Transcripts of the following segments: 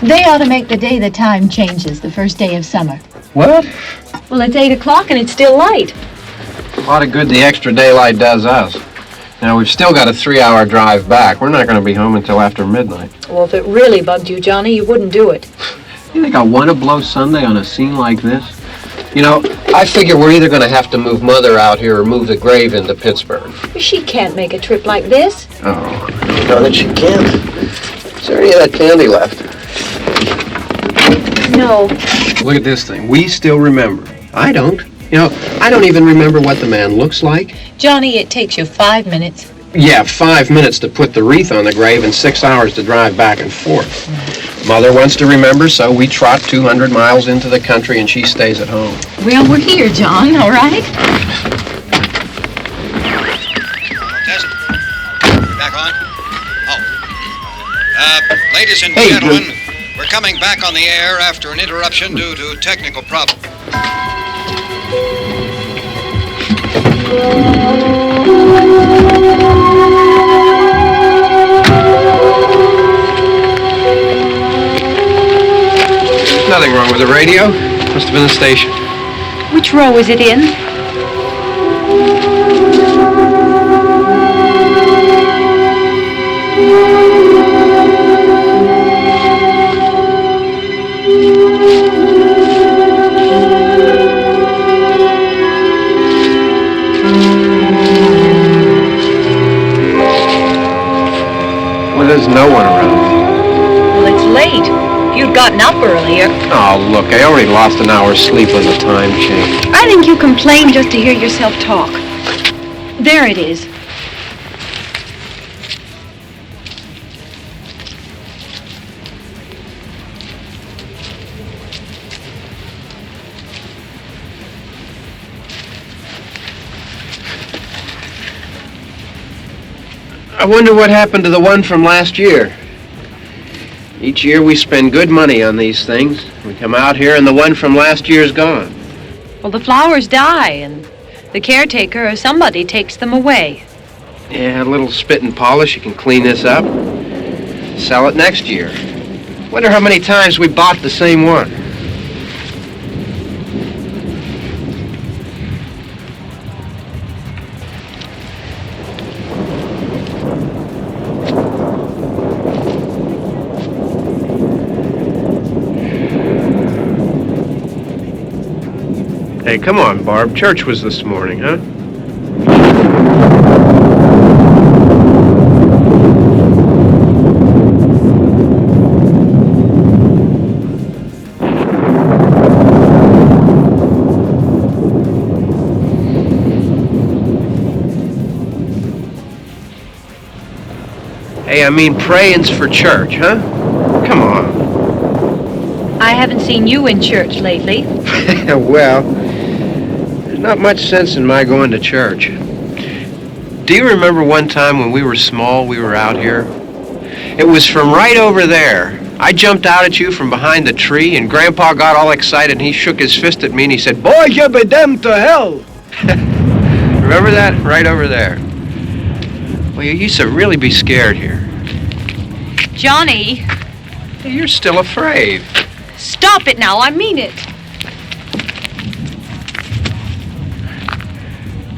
They ought to make the day the time changes, the first day of summer. What? Well, it's 8 o'clock and it's still light. A lot of good the extra daylight does us. Now, we've still got a 3-hour drive back. We're not going to be home until after midnight. Well, if it really bugged you, Johnny, you wouldn't do it. You think I want to blow Sunday on a scene like this? You know, I figure we're either going to have to move Mother out here or move the grave into Pittsburgh. She can't make a trip like this. Oh, no, that she can't. Is there any of that candy left? No. Look at this thing. We still remember. I don't. You know, I don't even remember what the man looks like. Johnny, it takes you 5 minutes. Yeah, 5 minutes to put the wreath on the grave and 6 hours to drive back and forth. Mother wants to remember, so we trot 200 miles into the country and she stays at home. Well, we're here, John, all right? Test. Back on? Oh. Ladies and gentlemen, we're coming back on the air after an interruption due to technical problem. There's nothing wrong with the radio. Must have been the station. Which row is it in? Well, there's no one around. Well, it's late. If you'd gotten up earlier. Oh, look, I already lost an hour's sleep when the time changed. I think you complain just to hear yourself talk. There it is. I wonder what happened to the one from last year. Each year we spend good money on these things. We come out here and the one from last year's gone. Well, the flowers die, and the caretaker or somebody takes them away. Yeah, a little spit and polish. You can clean this up. Sell it next year. Wonder how many times we bought the same one. Hey, come on, Barb. Church was this morning, huh? Hey, I mean praying's for church, huh? Come on. I haven't seen you in church lately. Well, there's not much sense in my going to church. Do you remember one time when we were small, we were out here? It was from right over there. I jumped out at you from behind the tree, and Grandpa got all excited, and he shook his fist at me, and he said, "Boy, you be damned to hell." Remember that? Right over there. Well, you used to really be scared here. Johnny! You're still afraid. Stop it now, I mean it.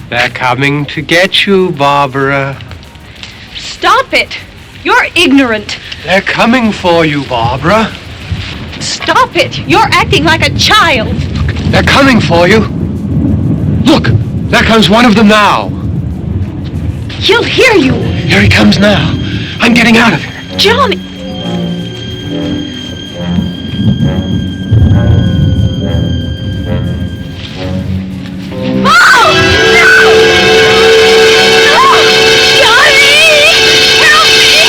They're coming to get you, Barbara. Stop it! You're ignorant. They're coming for you, Barbara. Stop it! You're acting like a child. They're coming for you. Look, there comes one of them now. He'll hear you. Here he comes now. I'm getting out of here. Johnny! Oh! No! No! Johnny! Help me!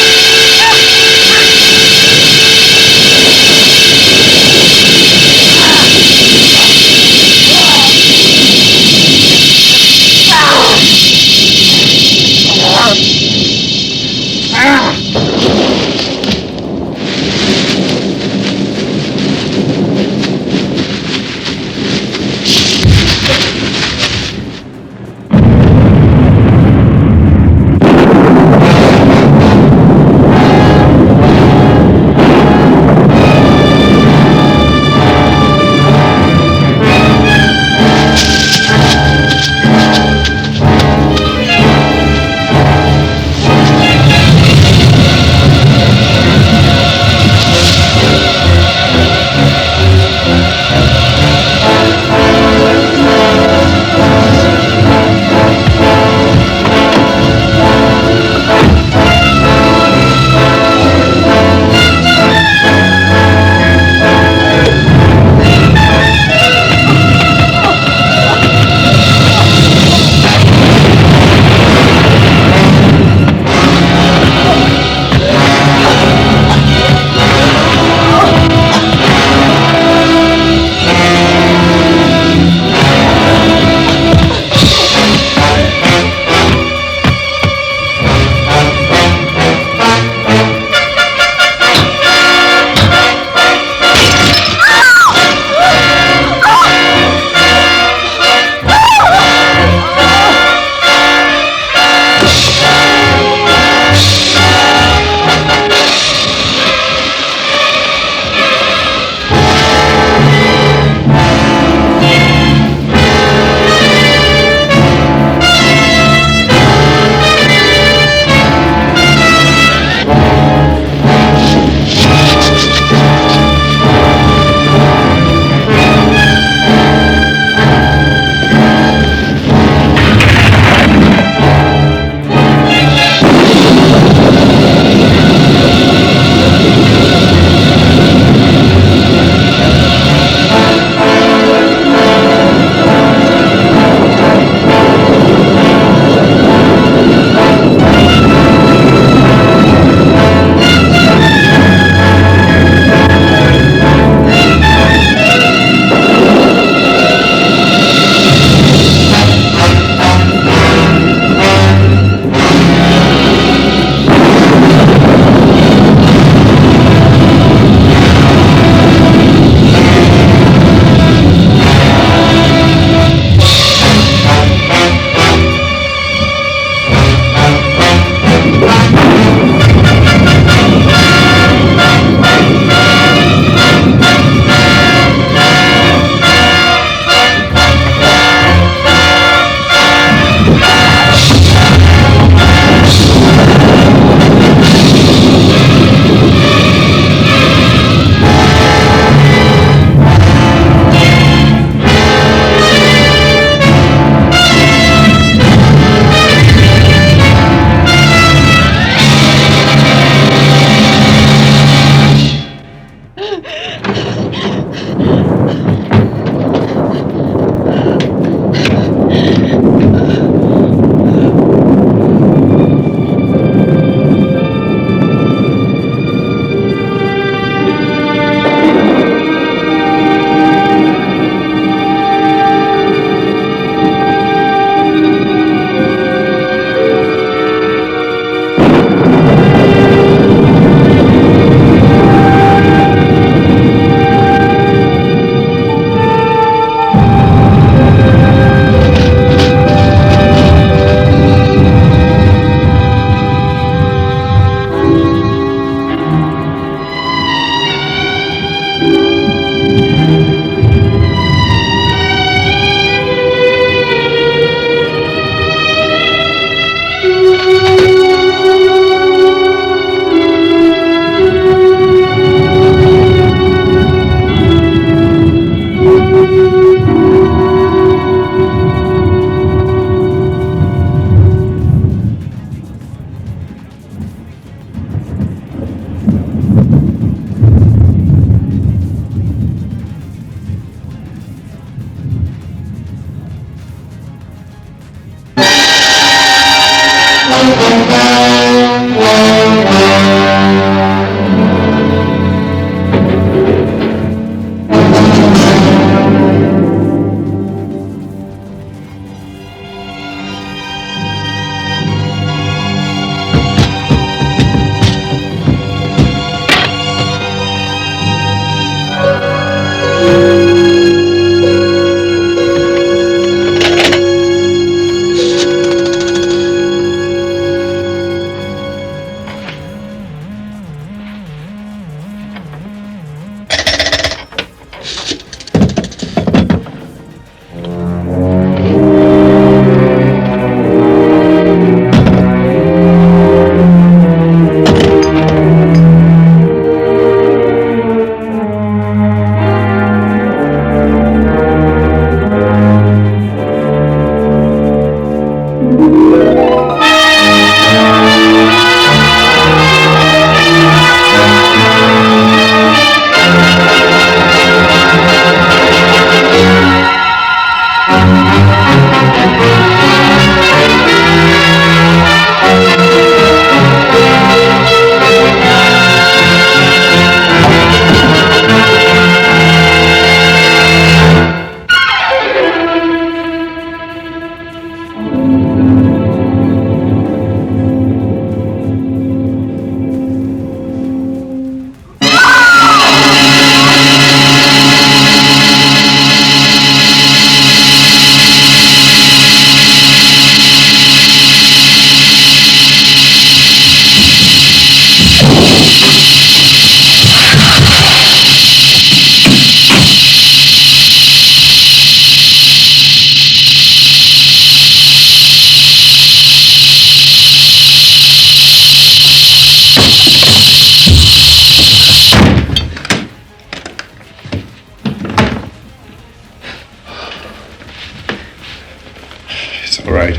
All right.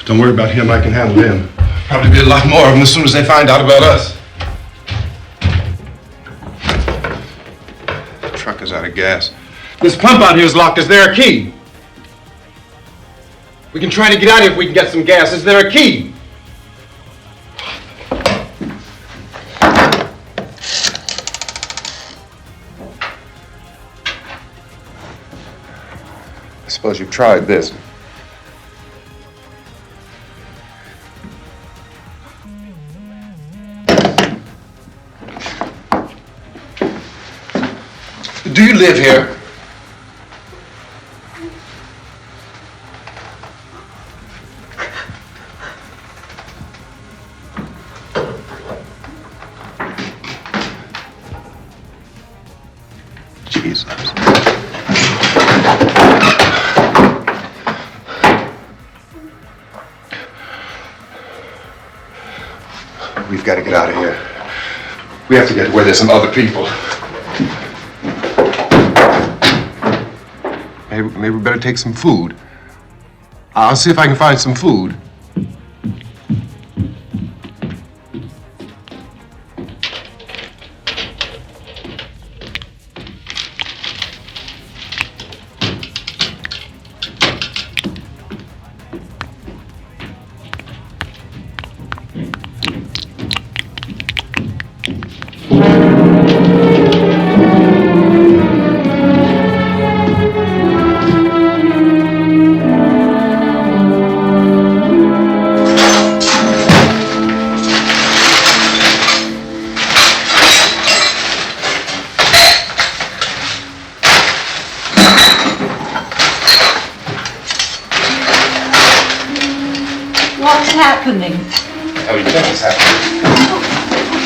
Don't worry about him. I can handle him. Probably be a lot more of them as soon as they find out about us. The truck is out of gas. This pump out here is locked. Is there a key? We can try to get out of here if we can get some gas. Is there a key? I suppose you've tried this. Do you live here? Jesus. We've got to get out of here. We have to get where there's some other people. Maybe we better take some food. I'll see if I can find some food. What's happening? Oh, you think it's happening?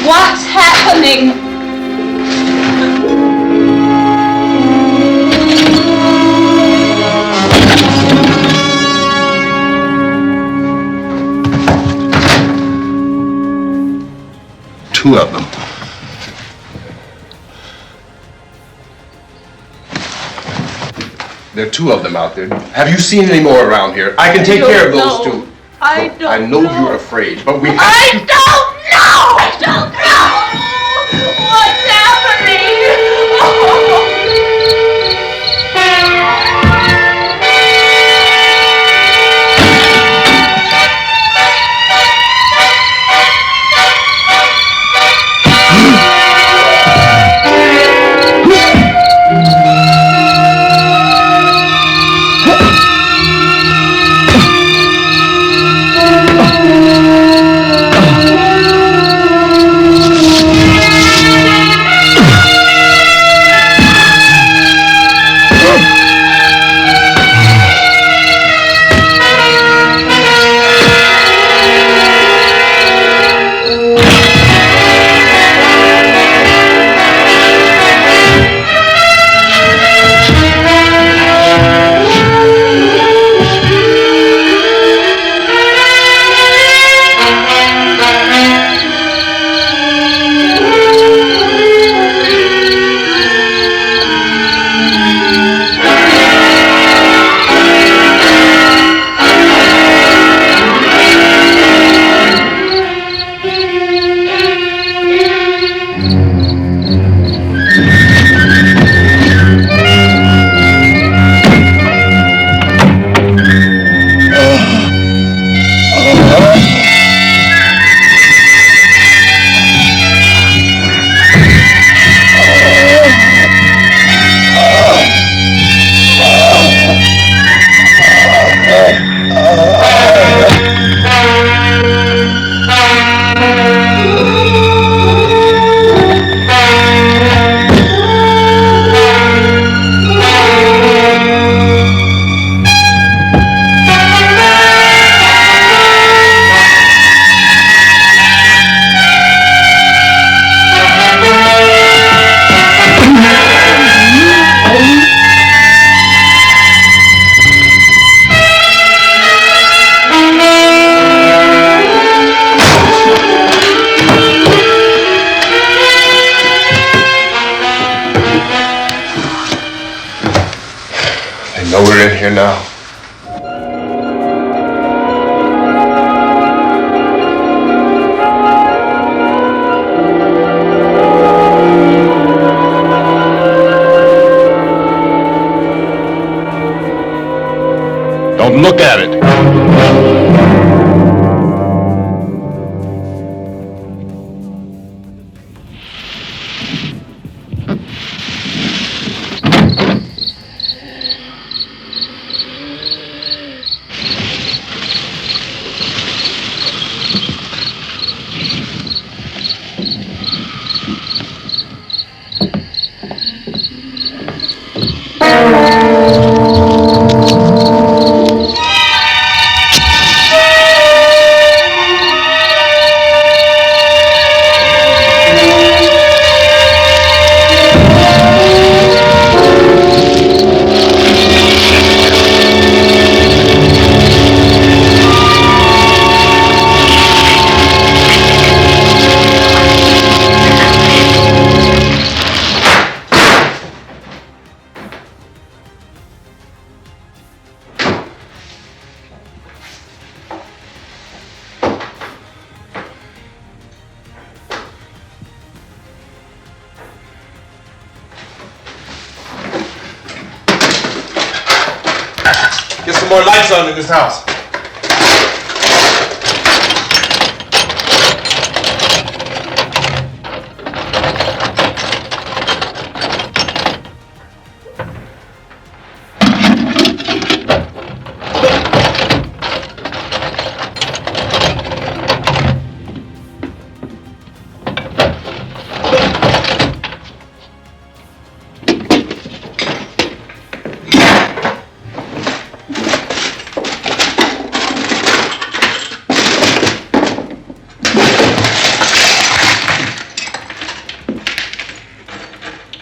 What's happening? Two of them. There are two of them out there. Have you seen any more around here? I can take care of those two. I don't I know you're afraid, but we have I to... don't know! I don't know! What's happening? Oh. here now. Don't look at it. Get some more lights on in this house.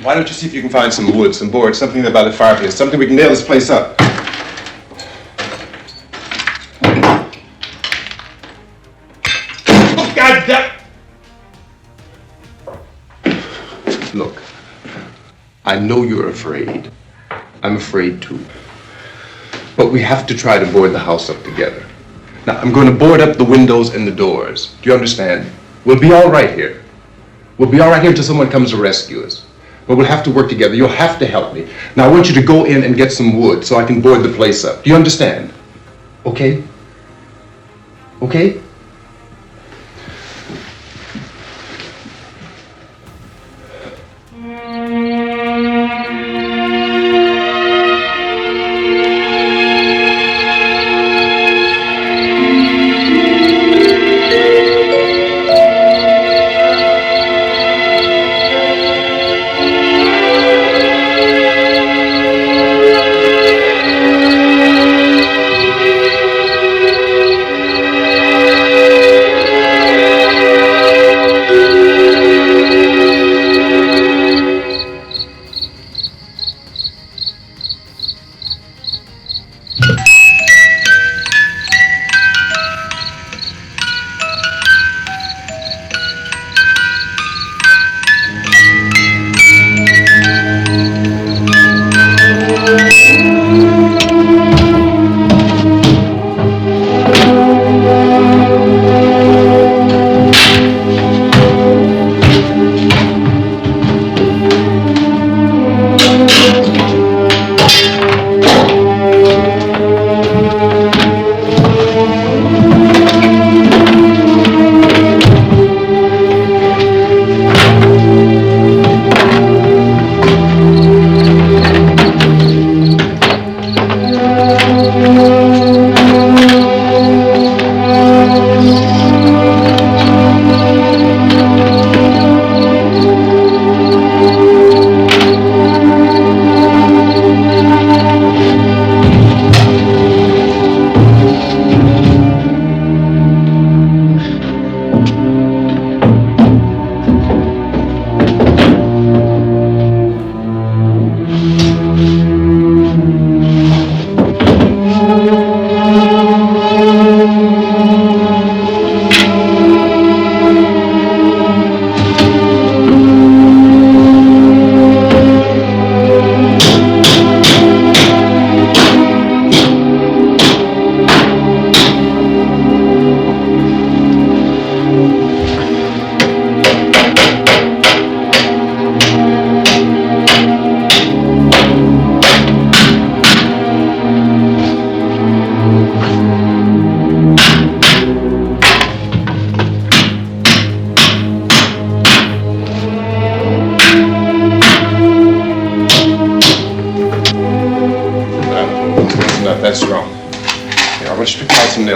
Why don't you see if you can find some wood, some boards, something about the fireplace, something we can nail this place up. Oh, God damn! Look, I know you're afraid. I'm afraid too. But we have to try to board the house up together. Now, I'm going to board up the windows and the doors. Do you understand? We'll be all right here. We'll be all right here until someone comes to rescue us. But we'll have to work together. You'll have to help me. Now, I want you to go in and get some wood so I can board the place up. Do you understand? Okay? Okay?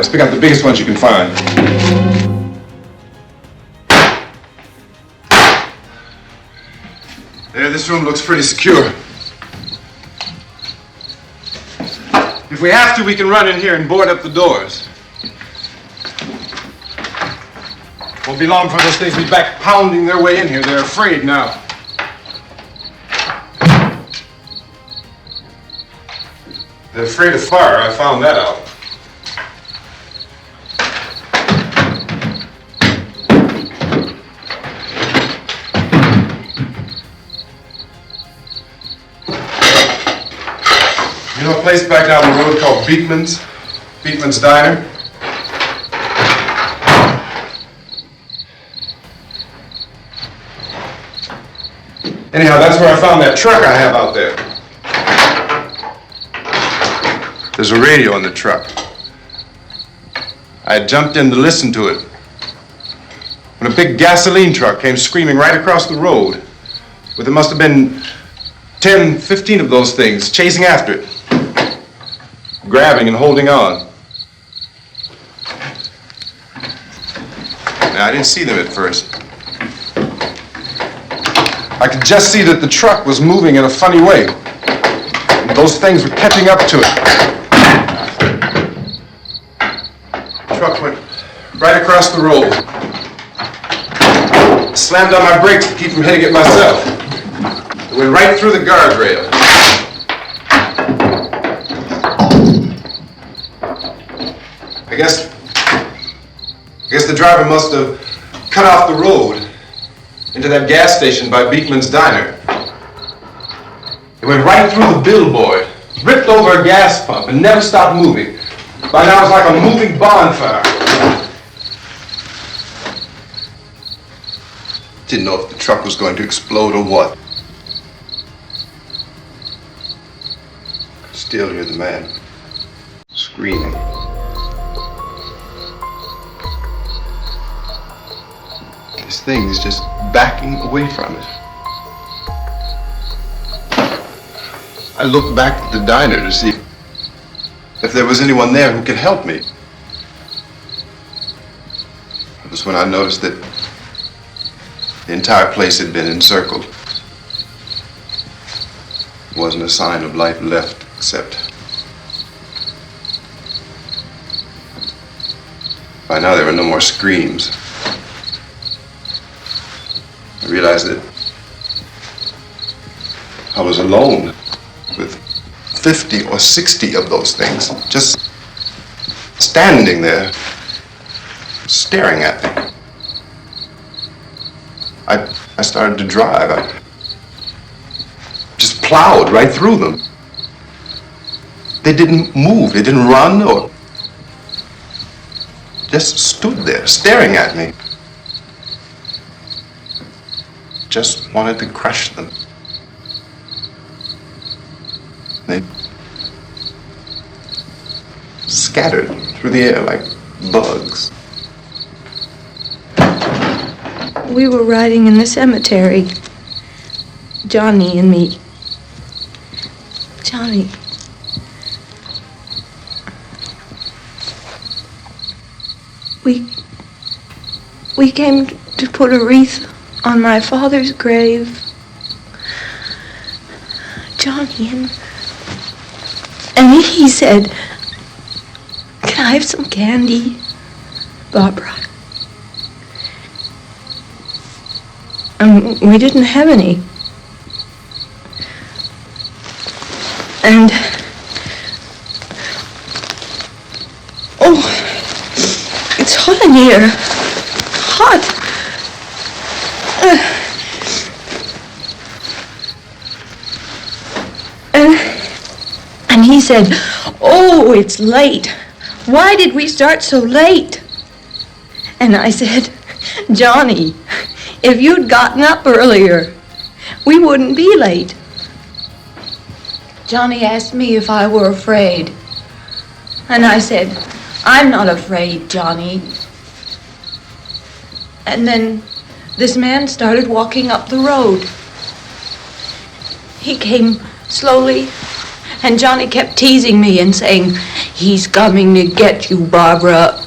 else. Pick out the biggest ones you can find. There, this room looks pretty secure. If we have to, we can run in here and board up the doors. Won't be long before those things will be back pounding their way in here. They're afraid now. They're afraid of fire. I found that out. You know a place back down the road called Beekman's? Beekman's Diner? Anyhow, that's where I found that truck I have out there. There's a radio in the truck. I had jumped in to listen to it when a big gasoline truck came screaming right across the road with, it must have been 10, 15 of those things chasing after it, grabbing and holding on. Now, I didn't see them at first. I could just see that the truck was moving in a funny way. And those things were catching up to it. The truck went right across the road. Slammed on my brakes to keep from hitting it myself. It went right through the guardrail. I guess the driver must have cut off the road into that gas station by Beekman's Diner. It went right through the billboard, ripped over a gas pump, and never stopped moving. By now it was like a moving bonfire. Didn't know if the truck was going to explode or what. Still hear the man screaming. This thing is just backing away from it. I looked back at the diner to see if there was anyone there who could help me. It was when I noticed that the entire place had been encircled. There wasn't a sign of life left except by now there were no more screams. I realized that I was alone with 50 or 60 of those things, just standing there, staring at me. I started to drive. I just plowed right through them. They didn't move, they didn't run or just stood there, staring at me. Just wanted to crush them. They scattered through the air like bugs. We were riding in the cemetery, Johnny and me. Johnny. We came to put a wreath on my father's grave. Johnny, and he said, "Can I have some candy, Barbara?" And we didn't have any. And oh, it's hot in here. Hot. And he said, "Oh, it's late. Why did we start so late?" And I said, "Johnny, if you'd gotten up earlier, we wouldn't be late." Johnny asked me if I were afraid. And I said, "I'm not afraid, Johnny." And then this man started walking up the road. He came slowly And Johnny kept teasing me and saying, "He's coming to get you, Barbara."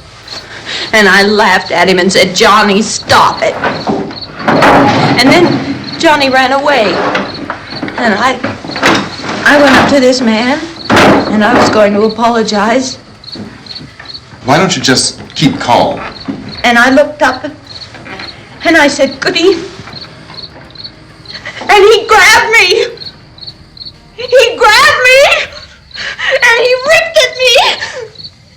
And I laughed at him and said, "Johnny, stop it." And then Johnny ran away. And I went up to this man, and I was going to apologize. Why don't you just keep calm? And I looked up, and I said, "Good evening." And he grabbed me. He grabbed me, and he ripped at me.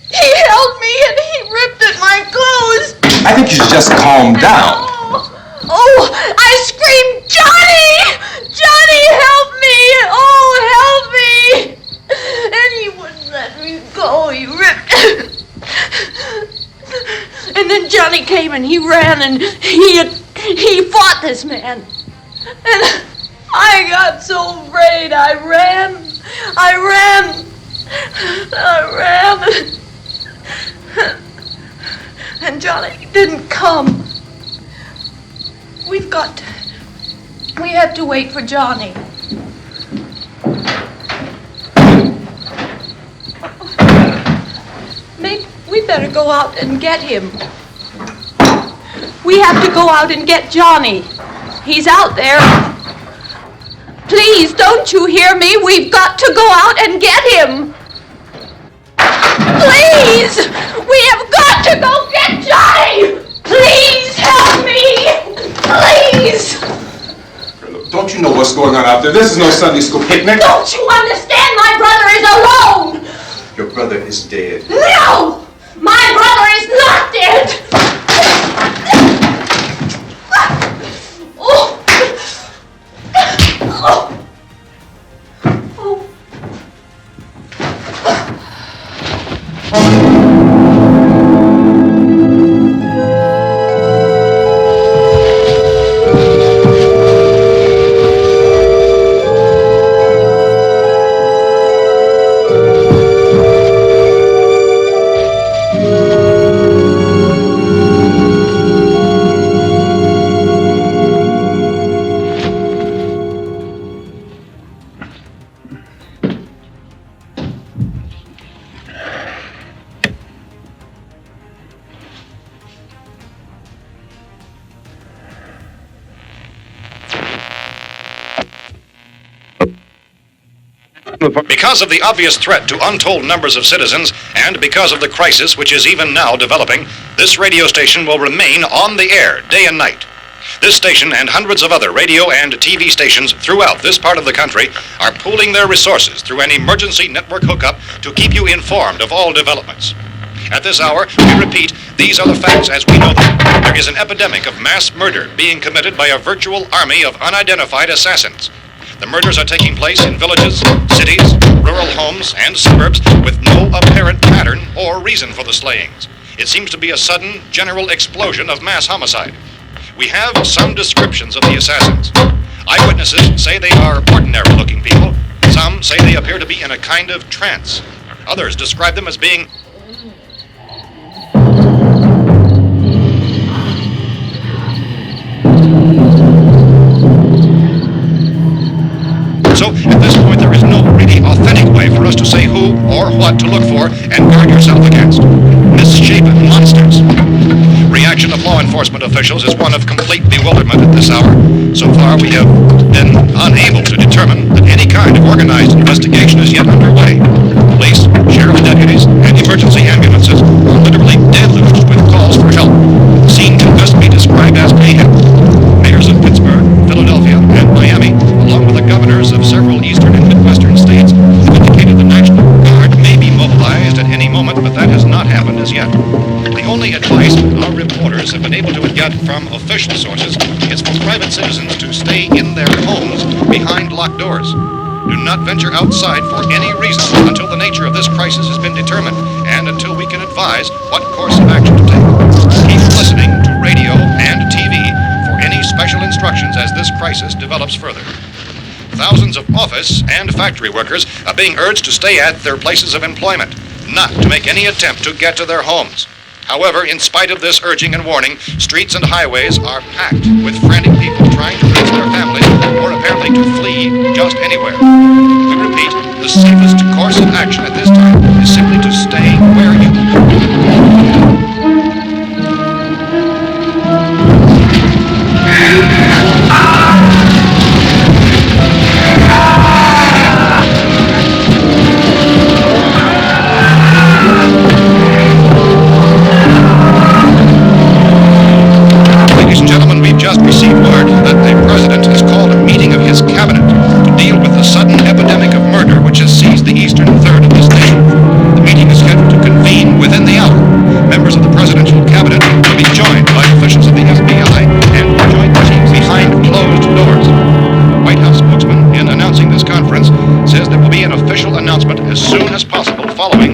He held me, and he ripped at my clothes. I think you should just calm down. Oh, I screamed, "Johnny! Johnny, help me! Oh, help me!" And he wouldn't let me go. He ripped. And then Johnny came and he ran and he fought this man. And I got so afraid. I ran. And Johnny didn't come. We have to wait for Johnny. Maybe we better go out and get him. We have to go out and get Johnny. He's out there. Please, don't you hear me? We've got to go out and get him. Please! We have got to go get Johnny! Please help me! Please! Don't you know what's going on out there? This is no Sunday school picnic. Don't you understand? My brother is alone! Your brother is dead. No! My brother is not dead! Oh! Oh! Because of the obvious threat to untold numbers of citizens, and because of the crisis which is even now developing, this radio station will remain on the air day and night. This station and hundreds of other radio and TV stations throughout this part of the country are pooling their resources through an emergency network hookup to keep you informed of all developments. At this hour, we repeat, these are the facts as we know them. There is an epidemic of mass murder being committed by a virtual army of unidentified assassins. The murders are taking place in villages, cities, rural homes, and suburbs with no apparent pattern or reason for the slayings. It seems to be a sudden, general explosion of mass homicide. We have some descriptions of the assassins. Eyewitnesses say they are ordinary-looking people. Some say they appear to be in a kind of trance. Others describe them as being So, at this point, there is no really authentic way for us to say who or what to look for and guard yourself against. Misshapen monsters. Reaction of law enforcement officials is one of complete bewilderment at this hour. So far, we have been unable to determine that any kind of organized investigation is yet underway. Police, sheriff's deputies, and emergency ambulances are literally deluged with calls for help. The scene can best be described as mayhem. Mayors of Pittsburgh, Philadelphia, and Miami, along with the governors of several eastern and midwestern states, have indicated the National Guard may be mobilized at any moment, but that has not happened as yet. The only advice our reporters have been able to get from official sources is for private citizens to stay in their homes behind locked doors. Do not venture outside for any reason until the nature of this crisis has been determined and until we can advise what course of action to take. Keep listening to radio and TV for any special instructions as this crisis develops further. Thousands of office and factory workers are being urged to stay at their places of employment, not to make any attempt to get to their homes. However, in spite of this urging and warning, streets and highways are packed with frantic people trying to reach their families or apparently to flee just anywhere. We repeat, the safest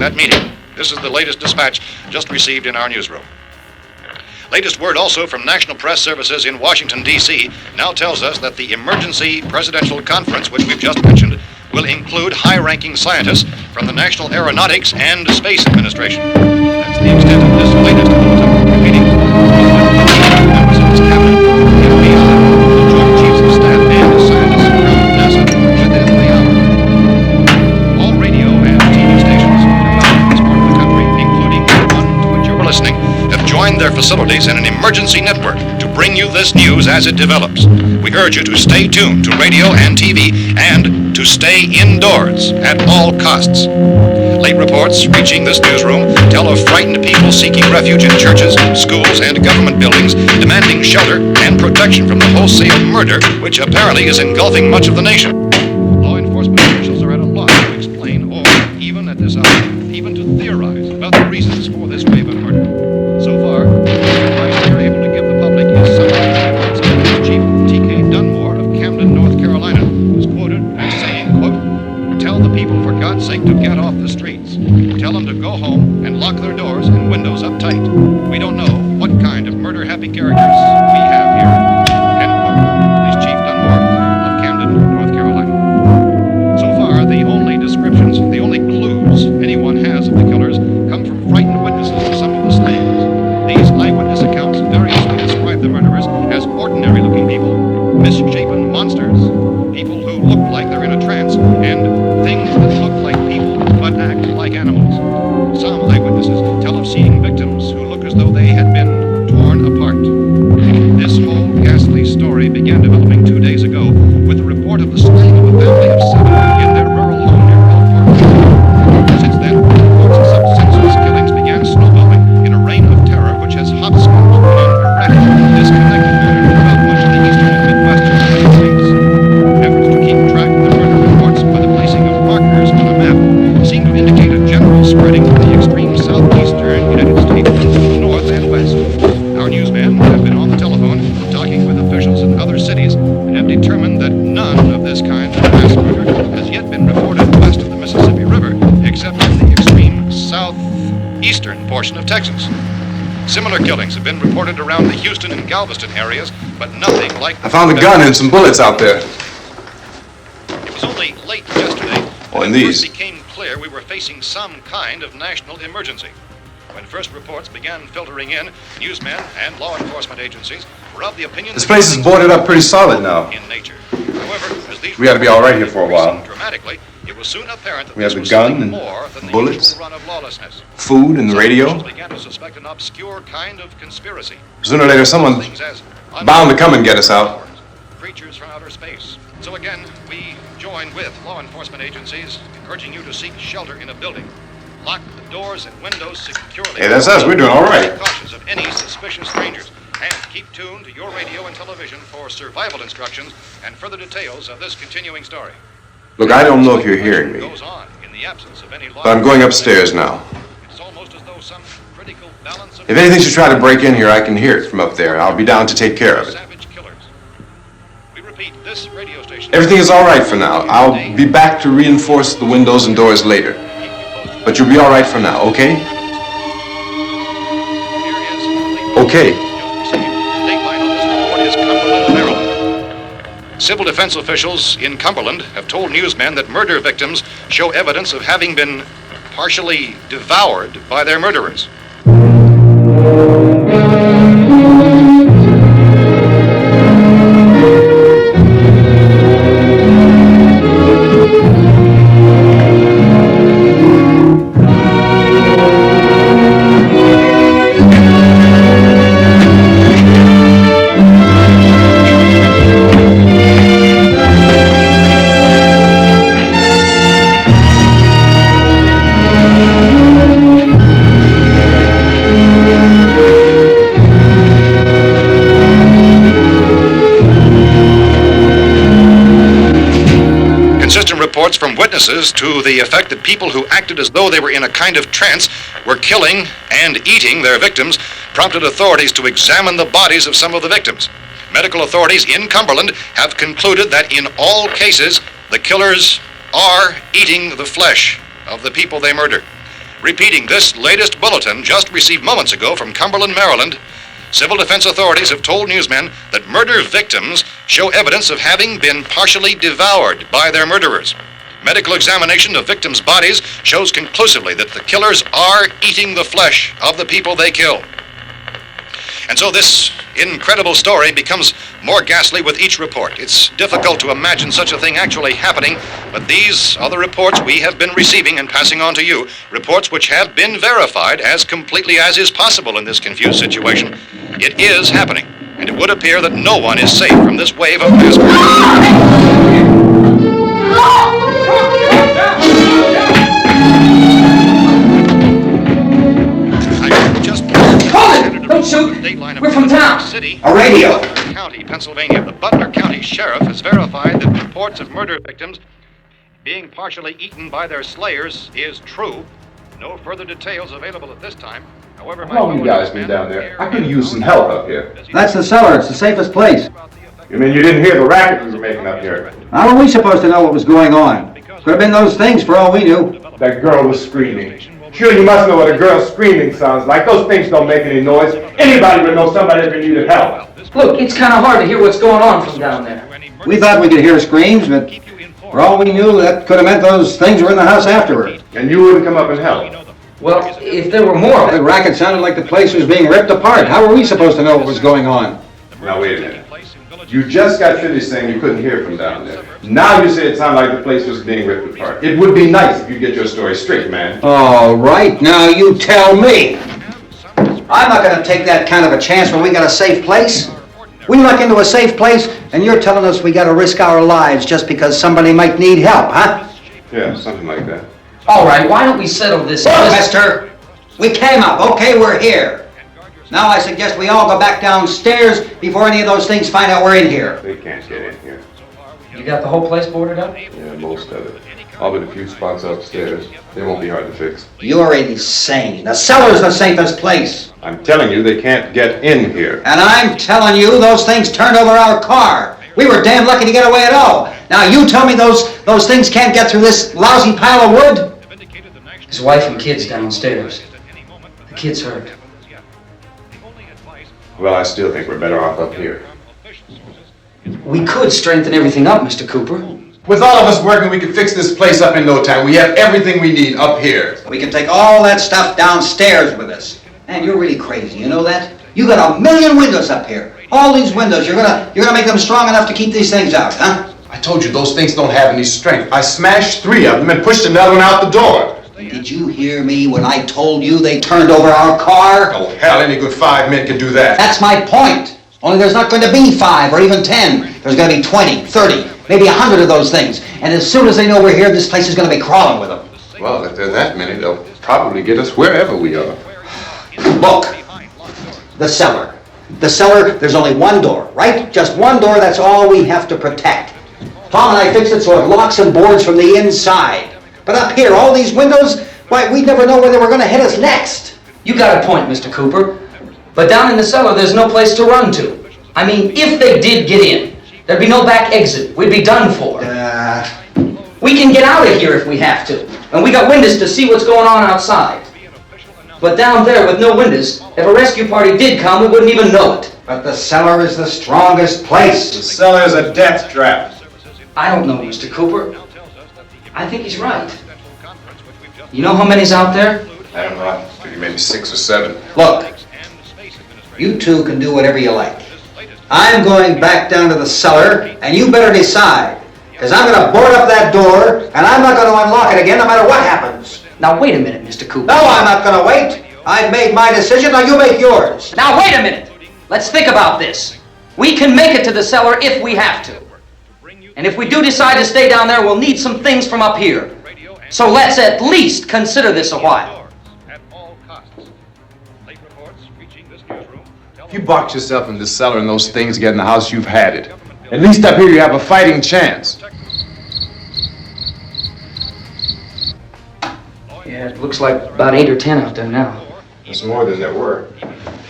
that meeting. This is the latest dispatch just received in our newsroom. Latest word also from National Press Services in Washington, D.C. now tells us that the emergency presidential conference, which we've just mentioned, will include high-ranking scientists from the National Aeronautics and Space Administration. That's the extent of this latest bulletin. Meeting members of this cabinet, the FBI, the Joint Chiefs of Staff, and scientists from NASA within the hour. All radio and TV stations throughout this part of the country, including the one to which you're listening, have joined their facilities in an emergency network to bring you this news as it develops. We urge you to stay tuned to radio and TV and to stay indoors at all costs. Late reports reaching this newsroom tell of frightened people seeking refuge in churches, schools, and government buildings, demanding shelter and protection from the wholesale murder which apparently is engulfing much of the nation. Law enforcement officials are at a loss to explain or, even at this hour, even to theorize about the reasons for this wave of murder. So far, the advice we are able to give the public is summary. Scientist Chief T.K. Dunmore of Camden, North Carolina, was quoted as saying, quote, "Tell the people, for God's sake, to get off the streets. Tell them to go home and lock their doors and windows up tight. We don't know what kind of murder-happy characters we have here." End quote. This Chief Dunmore of Camden, North Carolina. So far, the only descriptions, the only clues anyone has of the killers come from frightened witnesses to some of the slayings. These eyewitness accounts variously describe the murderers as ordinary-looking people, misshapen monsters, people who look like they're in a trance, and things that look like people but act like animals. Some eyewitnesses tell of seeing victims who look as though they had been torn apart. This whole ghastly story began developing 2 days ago with the report of the slaying of a family of 7 in their rural home near Gulfport. Since then, reports of such senseless killings began snowballing in a reign of terror which has hopscotched and erratic, disconnected throughout much of the eastern and midwestern United States. Efforts to keep track of the murder reports by the placing of markers on a map seem to indicate a general spreading of the extreme southeastern United States to the north and west. Our newsmen have been on the telephone talking with officials in other cities and have determined that none of this kind of mass murder has yet been reported west of the Mississippi River, except in the extreme southeastern portion of Texas. Similar killings have been reported around the Houston and Galveston areas, but nothing like... I found a gun and some bullets out there. It was only late yesterday Oh, when and it these. first became clear we were facing some kind of national emergency. When first reports began filtering in, newsmen and law enforcement agencies were of the opinion This place is boarded up pretty solid now. in nature. However, as these We ought to be all right here for a while. dramatically, it was soon apparent that We have this the was gun something and more than the bullets, usual run of lawlessness. food and the Some radio. officials began to suspect an obscure kind of conspiracy. Sooner or later, someone's Things as bound to come and get us out. creatures from outer space. So again, we join with law enforcement agencies, urging you to seek shelter in a building. Lock the doors and windows securely. Hey, that's us. We're doing all right. Be cautious of any suspicious strangers. And keep tuned to your radio and television for survival instructions and further details of this continuing story. Look, I don't know if you're hearing me, Goes on in the absence of any law. but I'm going upstairs now. It's almost as though some critical balance of If anything should try to break in here, I can hear it from up there. I'll be down to take care of it. savage killers. We repeat, this radio station. Everything is all right for now. I'll be back to reinforce the windows and doors later. But you'll be all right for now, okay? Okay. Dateline on this report is Cumberland, Maryland. Civil defense officials in Cumberland have told newsmen that murder victims show evidence of having been partially devoured by their murderers. Reports from witnesses to the effect that people who acted as though they were in a kind of trance were killing and eating their victims prompted authorities to examine the bodies of some of the victims. Medical authorities in Cumberland have concluded that in all cases, the killers are eating the flesh of the people they murder. Repeating this latest bulletin just received moments ago from Cumberland, Maryland, civil defense authorities have told newsmen that murder victims show evidence of having been partially devoured by their murderers. Medical examination of victims' bodies shows conclusively that the killers are eating the flesh of the people they kill. And so this incredible story becomes more ghastly with each report. It's difficult to imagine such a thing actually happening, but these are the reports we have been receiving and passing on to you, reports which have been verified as completely as is possible in this confused situation. It is happening, and it would appear that no one is safe from this wave of mass murder. Don't shoot! We're from town! A radio! County, Pennsylvania. The Butler County Sheriff has verified that reports of murder victims being partially eaten by their slayers is true. No further details available at this time. However, How long you guys been down there? I could use some help up here. That's the cellar. It's the safest place. You mean you didn't hear the racket we were making up here? How were we supposed to know what was going on? Could have been those things for all we knew. That girl was screaming. Sure, you must know what a girl screaming sounds like. Those things don't make any noise. Anybody would know somebody that needed help. Look, it's kind of hard to hear what's going on from down there. We thought we could hear screams, but for all we knew, that could have meant those things were in the house afterward. And you wouldn't come up and help? Well, if there were more... The racket sounded like the place was being ripped apart. How were we supposed to know what was going on? Now, wait a minute. You just got finished saying you couldn't hear from down there. Now you say it sounded like the place was being ripped apart. It would be nice if you get your story straight, man. All right, now you tell me. I'm not going to take that kind of a chance when we got a safe place. We luck into a safe place, and you're telling us we got to risk our lives just because somebody might need help, huh? Yeah, something like that. All right, why don't we settle this? Look, mister, we came up. Okay, we're here. Now I suggest we all go back downstairs before any of those things find out we're in here. They can't get in here. You got the whole place boarded up? Yeah, most of it. All but a few spots upstairs. They won't be hard to fix. You're insane. The cellar's the safest place. I'm telling you, they can't get in here. And I'm telling you, those things turned over our car. We were damn lucky to get away at all. Now you tell me those things can't get through this lousy pile of wood? His wife and kids downstairs. The kid's hurt. Well, I still think we're better off up here. We could strengthen everything up, Mr. Cooper. With all of us working, we could fix this place up in no time. We have everything we need up here. We can take all that stuff downstairs with us. Man, you're really crazy, you know that? You got 1,000,000 windows up here. All these windows, you're gonna make them strong enough to keep these things out, huh? I told you, those things don't have any strength. I smashed 3 of them and pushed another one out the door. Did you hear me when I told you they turned over our car? Oh, hell, any good 5 men can do that. That's my point. Only there's not going to be 5 or even 10. There's going to be 20, 30, maybe 100 of those things. And as soon as they know we're here, this place is going to be crawling with them. Well, if there are that many, they'll probably get us wherever we are. Look, the cellar. The cellar, there's only one door, right? Just one door, that's all we have to protect. Tom and I fixed it so it locks and boards from the inside. But up here, all these windows, why, we'd never know where they were going to hit us next. You got a point, Mr. Cooper. But down in the cellar, there's no place to run to. I mean, if they did get in, there'd be no back exit. We'd be done for. We can get out of here if we have to. And we got windows to see what's going on outside. But down there with no windows, if a rescue party did come, we wouldn't even know it. But the cellar is the strongest place. The cellar is a death trap. I don't know, Mr. Cooper. I think he's right. You know how many's out there? I don't know. I figure maybe 6 or 7. Look, you two can do whatever you like. I'm going back down to the cellar, and you better decide. Because I'm going to board up that door, and I'm not going to unlock it again no matter what happens. Now, wait a minute, Mr. Cooper. No, I'm not going to wait. I've made my decision, now you make yours. Now, wait a minute. Let's think about this. We can make it to the cellar if we have to. And if we do decide to stay down there, we'll need some things from up here. So let's at least consider this a while. If you box yourself in the cellar and those things get in the house, you've had it. At least up here you have a fighting chance. Yeah, it looks like about 8 or 10 out there now. There's more than there were.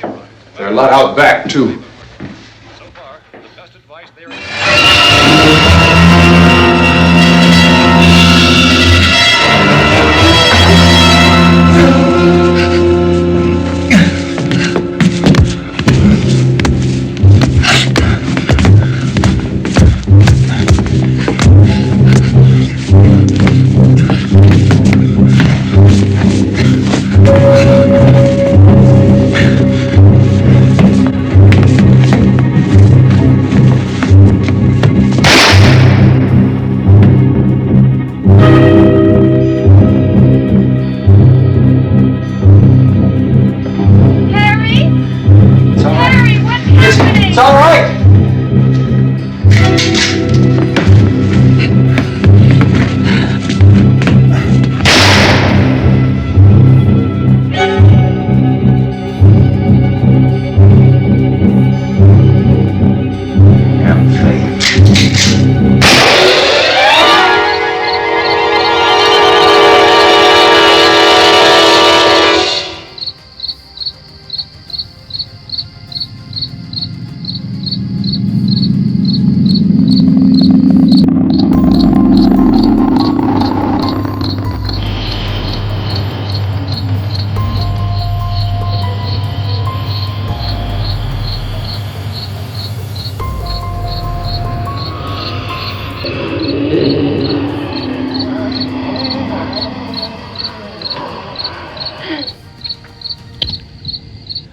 There are a lot out back, too.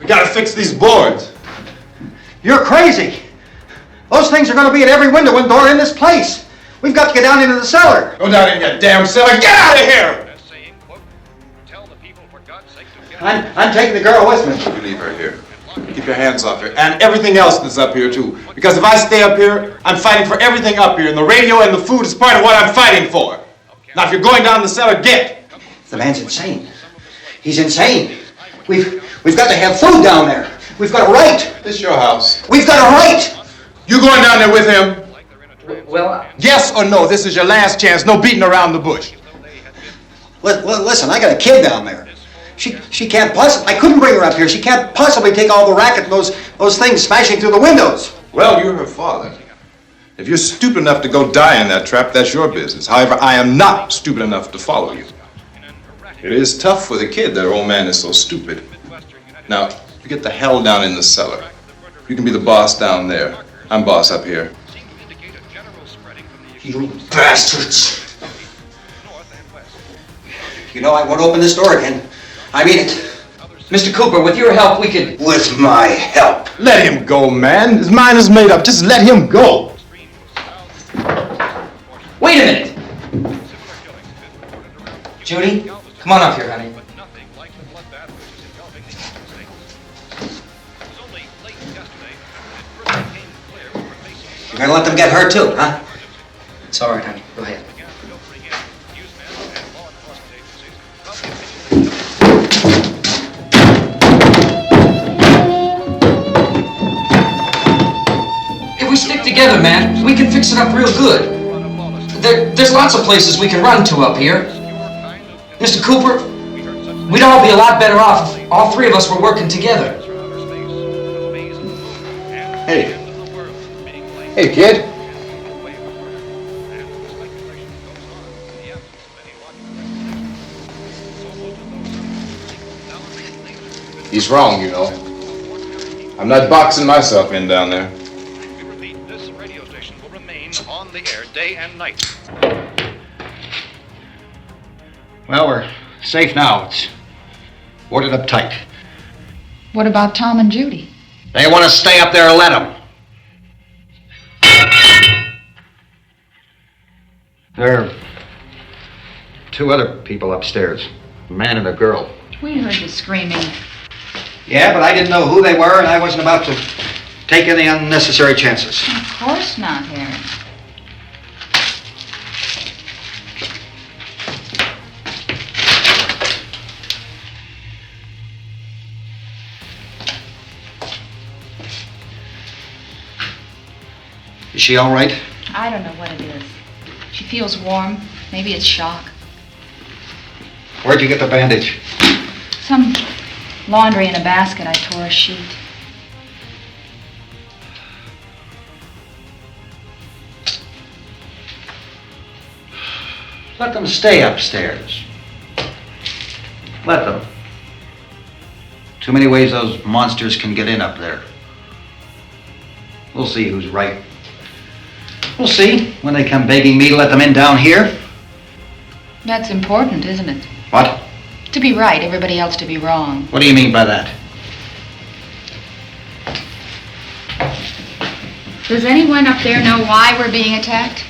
We gotta fix these boards. You're crazy. Those things are going to be at every window and door in this place. We've got to get down into the cellar. Go down in your damn cellar. Get out of here! I'm taking the girl with me. You leave her here. Keep your hands off her. And everything else that's up here, too. Because if I stay up here, I'm fighting for everything up here. And the radio and the food is part of what I'm fighting for. Now, if you're going down the cellar, get. The man's insane. He's insane. We've got to have food down there. We've got a right. This is your house. We've got a right. You going down there with him? Well, Yes or no? This is your last chance. No beating around the bush. Listen, I got a kid down there. She can't possibly. I couldn't bring her up here. She can't possibly take all the racket and those things smashing through the windows. Well, you're her father. If you're stupid enough to go die in that trap, that's your business. However, I am not stupid enough to follow you. It is tough for the kid that her old man is so stupid. Now, you get the hell down in the cellar. You can be the boss down there. I'm boss up here. You bastards. You know, I won't open this door again. I mean it. Mr. Cooper, with your help, we could... With my help. Let him go, man. His mind is made up. Just let him go. Wait a minute. Judy, come on up here, honey. You're gonna let them get hurt too, huh? It's all right, honey. Go ahead. If we stick together, man, we can fix it up real good. There's lots of places we can run to up here. Mr. Cooper, we'd all be a lot better off if all three of us were working together. Hey. Hey, kid. He's wrong, you know. I'm not boxing myself in down there. We repeat, this radio station will remain on the air day and night. Well, we're safe now. It's boarded up tight. What about Tom and Judy? They want to stay up there, let them. There are two other people upstairs, a man and a girl. We heard you screaming. Yeah, but I didn't know who they were, and I wasn't about to take any unnecessary chances. Of course not, Harry. Is she all right? I don't know what it is. She feels warm. Maybe it's shock. Where'd you get the bandage? Some laundry in a basket. I tore a sheet. Let them stay upstairs. Let them. Too many ways those monsters can get in up there. We'll see who's right. We'll see when they come begging me to let them in down here. That's important, isn't it? What? To be right, everybody else to be wrong. What do you mean by that? Does anyone up there know why we're being attacked?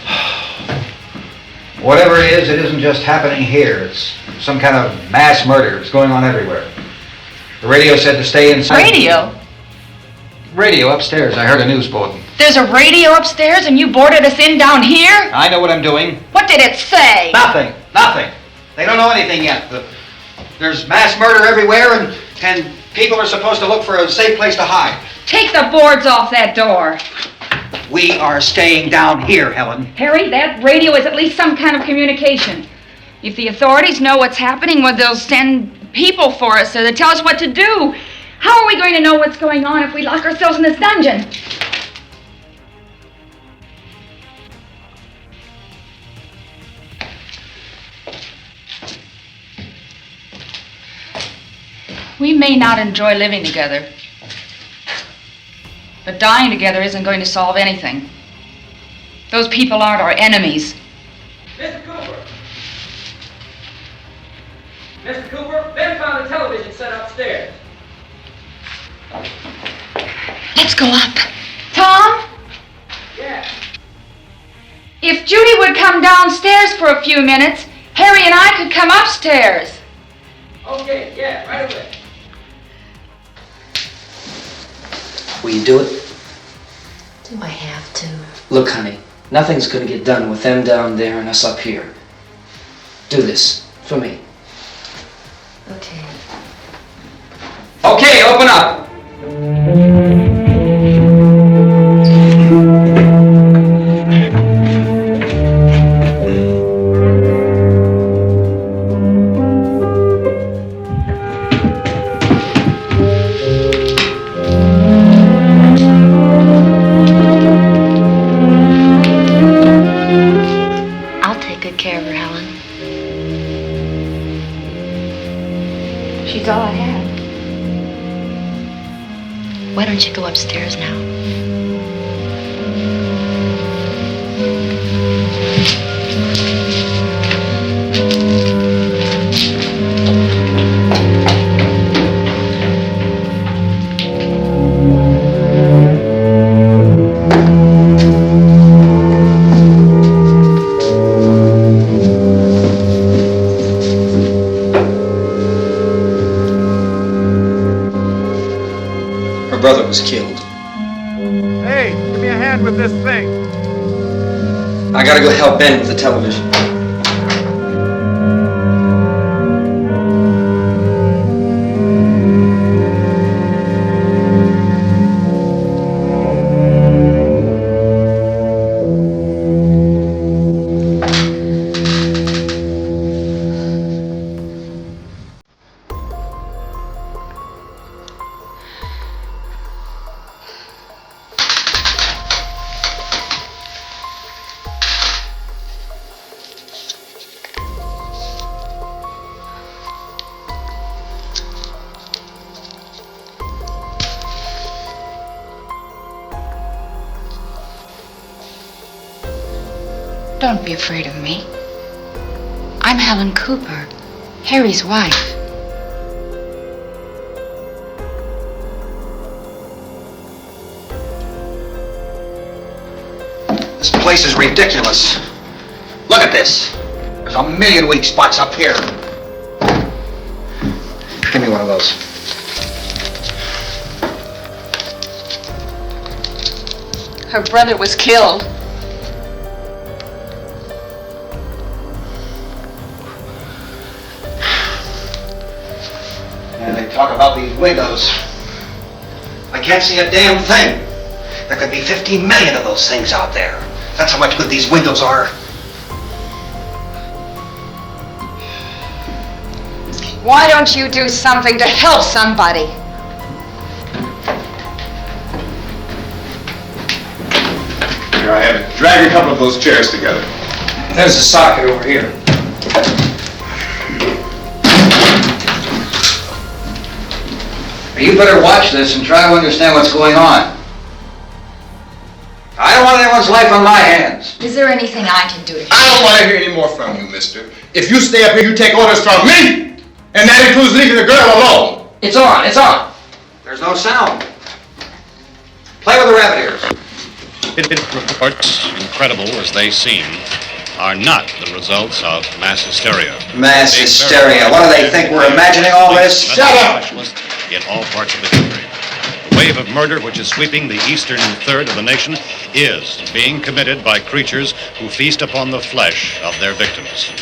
Whatever it isn't just happening here. It's some kind of mass murder. It's going on everywhere. The radio said to stay inside. Radio? Radio upstairs. I heard a news bulletin. There's a radio upstairs and you boarded us in down here? I know what I'm doing. What did it say? Nothing. They don't know anything yet. There's mass murder everywhere, and people are supposed to look for a safe place to hide. Take the boards off that door. We are staying down here, Helen. Harry, that radio is at least some kind of communication. If the authorities know what's happening, well, they'll send people for us so they tell us what to do. How are we going to know what's going on if we lock ourselves in this dungeon? We may not enjoy living together, but dying together isn't going to solve anything. Those people aren't our enemies. Mr. Cooper! Mr. Cooper, Ben found a television set upstairs. Let's go up. Tom? Yeah. If Judy would come downstairs for a few minutes, Harry and I could come upstairs. Okay, yeah, right away. Will you do it? Do I have to? Look, honey, nothing's gonna get done with them down there and us up here. Do this for me. Okay. Okay, open up. I'll take good care of her, Helen. She's all I have. Why don't you go upstairs now? Her brother was killed. Hey, give me a hand with this thing. I gotta go help Ben with the television. Don't be afraid of me. I'm Helen Cooper, Harry's wife. This place is ridiculous. Look at this. There's a million weak spots up here. Give me one of those. Her brother was killed. And they talk about these windows. I can't see a damn thing. There could be 15 million of those things out there. That's how much good these windows are. Why don't you do something to help somebody? Here I have it. Drag a couple of those chairs together. There's a socket over here. You better watch this and try to understand what's going on. I don't want anyone's life on my hands. Is there anything I can do to I don't want to hear any more from you, mister. If you stay up here, you take orders from me! And that includes leaving the girl alone. It's on, it's on. There's no sound. Play with the rabbit ears. Reports, incredible as they seem, are not the results of mass hysteria. Mass hysteria. What do they think? We're imagining all this? Shut up! In all parts of the country. The wave of murder which is sweeping the eastern third of the nation is being committed by creatures who feast upon the flesh of their victims.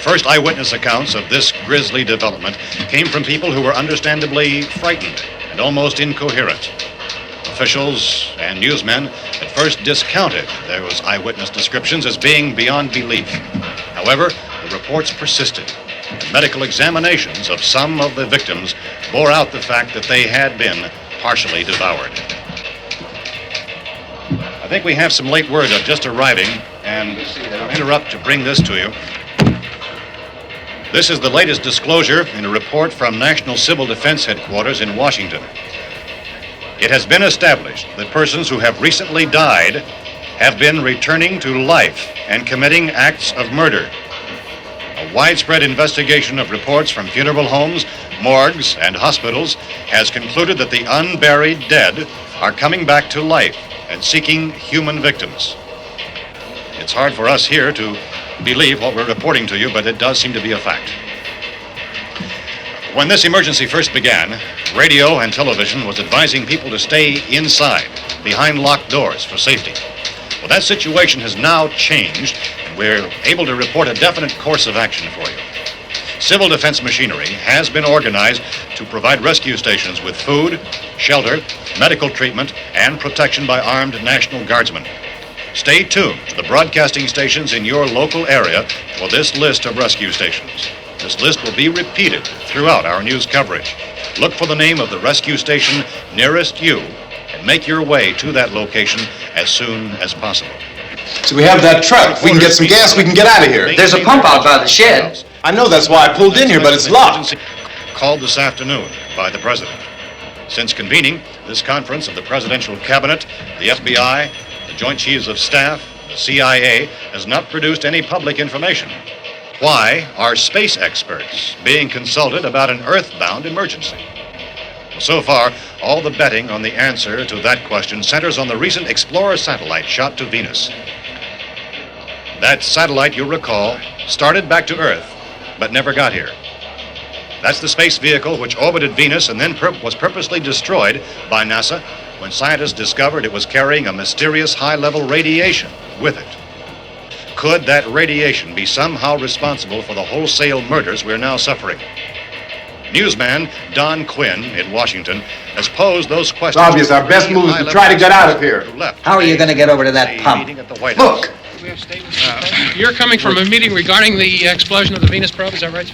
First eyewitness accounts of this grisly development came from people who were understandably frightened and almost incoherent. Officials and newsmen at first discounted those eyewitness descriptions as being beyond belief. However, the reports persisted. And medical examinations of some of the victims bore out the fact that they had been partially devoured. I think we have some late word just arriving, and I'll interrupt to bring this to you. This is the latest disclosure in a report from National Civil Defense Headquarters in Washington. It has been established that persons who have recently died have been returning to life and committing acts of murder. A widespread investigation of reports from funeral homes, morgues, and hospitals has concluded that the unburied dead are coming back to life and seeking human victims. It's hard for us here to believe what we're reporting to you, but it does seem to be a fact. When this emergency first began, radio and television was advising people to stay inside, behind locked doors for safety. Well, that situation has now changed, and we're able to report a definite course of action for you. Civil defense machinery has been organized to provide rescue stations with food, shelter, medical treatment, and protection by armed National Guardsmen. Stay tuned to the broadcasting stations in your local area for this list of rescue stations. This list will be repeated throughout our news coverage. Look for the name of the rescue station nearest you and make your way to that location as soon as possible. So we have that truck. If we can get some gas, we can get out of here. There's a pump out by the shed. I know, that's why I pulled in here, but it's locked. Called this afternoon by the President. Since convening this conference of the Presidential Cabinet, the FBI, the Joint Chiefs of Staff, the CIA has not produced any public information. Why are space experts being consulted about an Earth-bound emergency? Well, so far, all the betting on the answer to that question centers on the recent Explorer satellite shot to Venus. That satellite, you'll recall, started back to Earth, but never got here. That's the space vehicle which orbited Venus and then was purposely destroyed by NASA when scientists discovered it was carrying a mysterious high-level radiation with it. Could that radiation be somehow responsible for the wholesale murders we're now suffering? Newsman Don Quinn in Washington has posed those questions. It's obvious our best move is to try to get out of here. How are you going to get over to that pump? Look! You're coming from a meeting regarding the explosion of the Venus probe, is that right?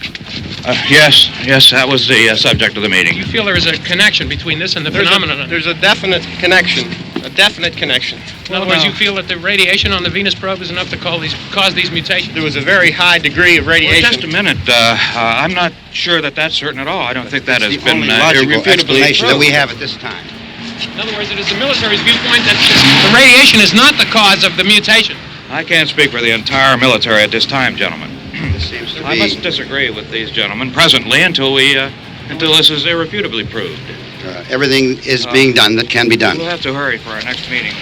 Yes, that was the subject of the meeting. You feel there is a connection between this and the phenomenon? There's a definite connection. In other words, you feel that the radiation on the Venus probe is enough to cause these mutations? There was a very high degree of radiation. Well, just a minute. I'm not sure that that's certain at all. I don't think that has been only logical irrefutably explanation that proved. we have at this time. In other words, it is the military's viewpoint that the radiation is not the cause of the mutation. I can't speak for the entire military at this time, gentlemen. This seems to I be... must disagree with these gentlemen presently until this is irrefutably proved. everything is being done that can be done. We'll have to hurry for our next meeting.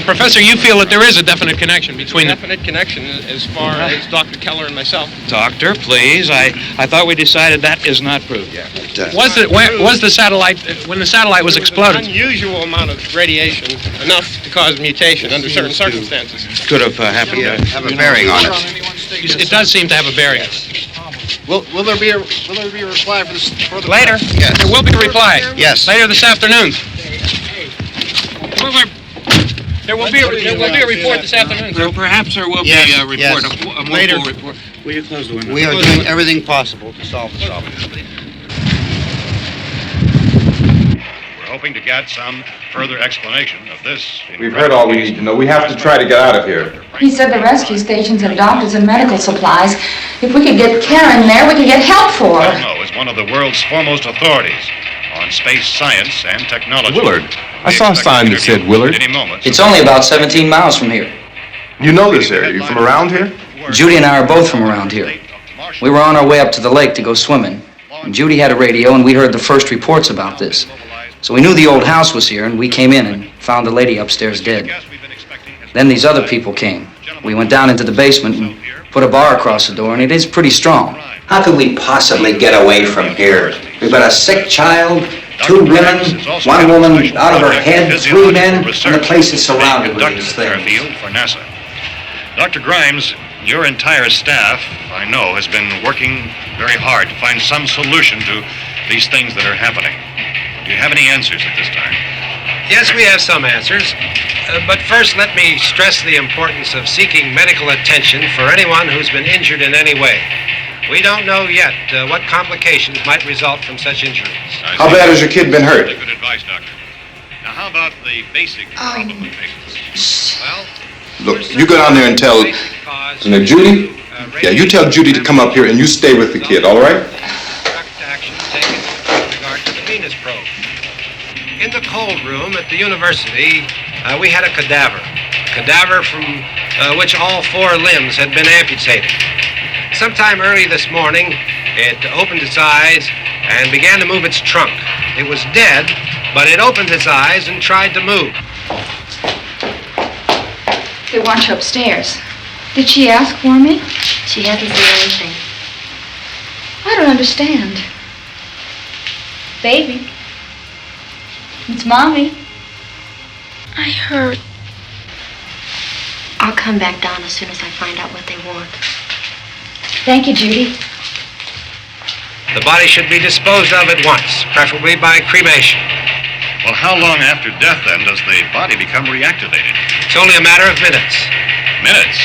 Professor, you feel that there is a definite connection between them? Definite connection as far as Dr. Keller and myself. Doctor, please. I thought we decided that is not proved yet. Was the satellite, when the satellite was exploded? An unusual amount of radiation, enough to cause mutation under certain circumstances. Could have happened to have a bearing on it. It does seem to have a bearing. Will there be a reply for the later? Yes. There will be a reply. Yes. Later this afternoon. There will be a report this afternoon. Perhaps there will be a report. Yes. A Later. full report. Will you close the window? We are doing everything possible to solve the problem. We're hoping to get some further explanation of this. We've heard all we need to know. We have to try to get out of here. He said the rescue stations have doctors and medical supplies. If we could get care in there, we could get help for her. Romero is one of the world's foremost authorities on space science and technology. Willard. I saw a sign that said Willard. Any moment. It's only about 17 miles from here. You know this area. You from around here? Judy and I are both from around here. We were on our way up to the lake to go swimming, and Judy had a radio, and we heard the first reports about this. So we knew the old house was here, and we came in and found the lady upstairs dead. Then these other people came. We went down into the basement and put a bar across the door, and it is pretty strong. How could we possibly get away from here? We've got a sick child, 2 women, 1 woman out of her head, 3 men, and the place is surrounded with these things. For NASA. Dr. Grimes, your entire staff, I know, has been working very hard to find some solution to these things that are happening. Do you have any answers at this time? Yes, we have some answers. But first, let me stress the importance of seeking medical attention for anyone who's been injured in any way. We don't know yet what complications might result from such injuries. How bad has your kid been hurt? Good advice, Doctor. Now, how about the basic problem of patients? Well, Look, you go down there and tell... Now, Judy? Yeah, you tell Judy to come up here and you stay with the kid, all right? Direct action taken with regard to the Venus probe. In the cold room at the university, we had a cadaver from which all 4 limbs had been amputated. Sometime early this morning, it opened its eyes and began to move its trunk. It was dead, but it opened its eyes and tried to move. They want you upstairs. Did she ask for me? She hasn't said anything. I don't understand. Baby. It's Mommy. I heard. I'll come back down as soon as I find out what they want. Thank you, Judy. The body should be disposed of at once, preferably by cremation. Well, how long after death, then, does the body become reactivated? It's only a matter of minutes. Minutes?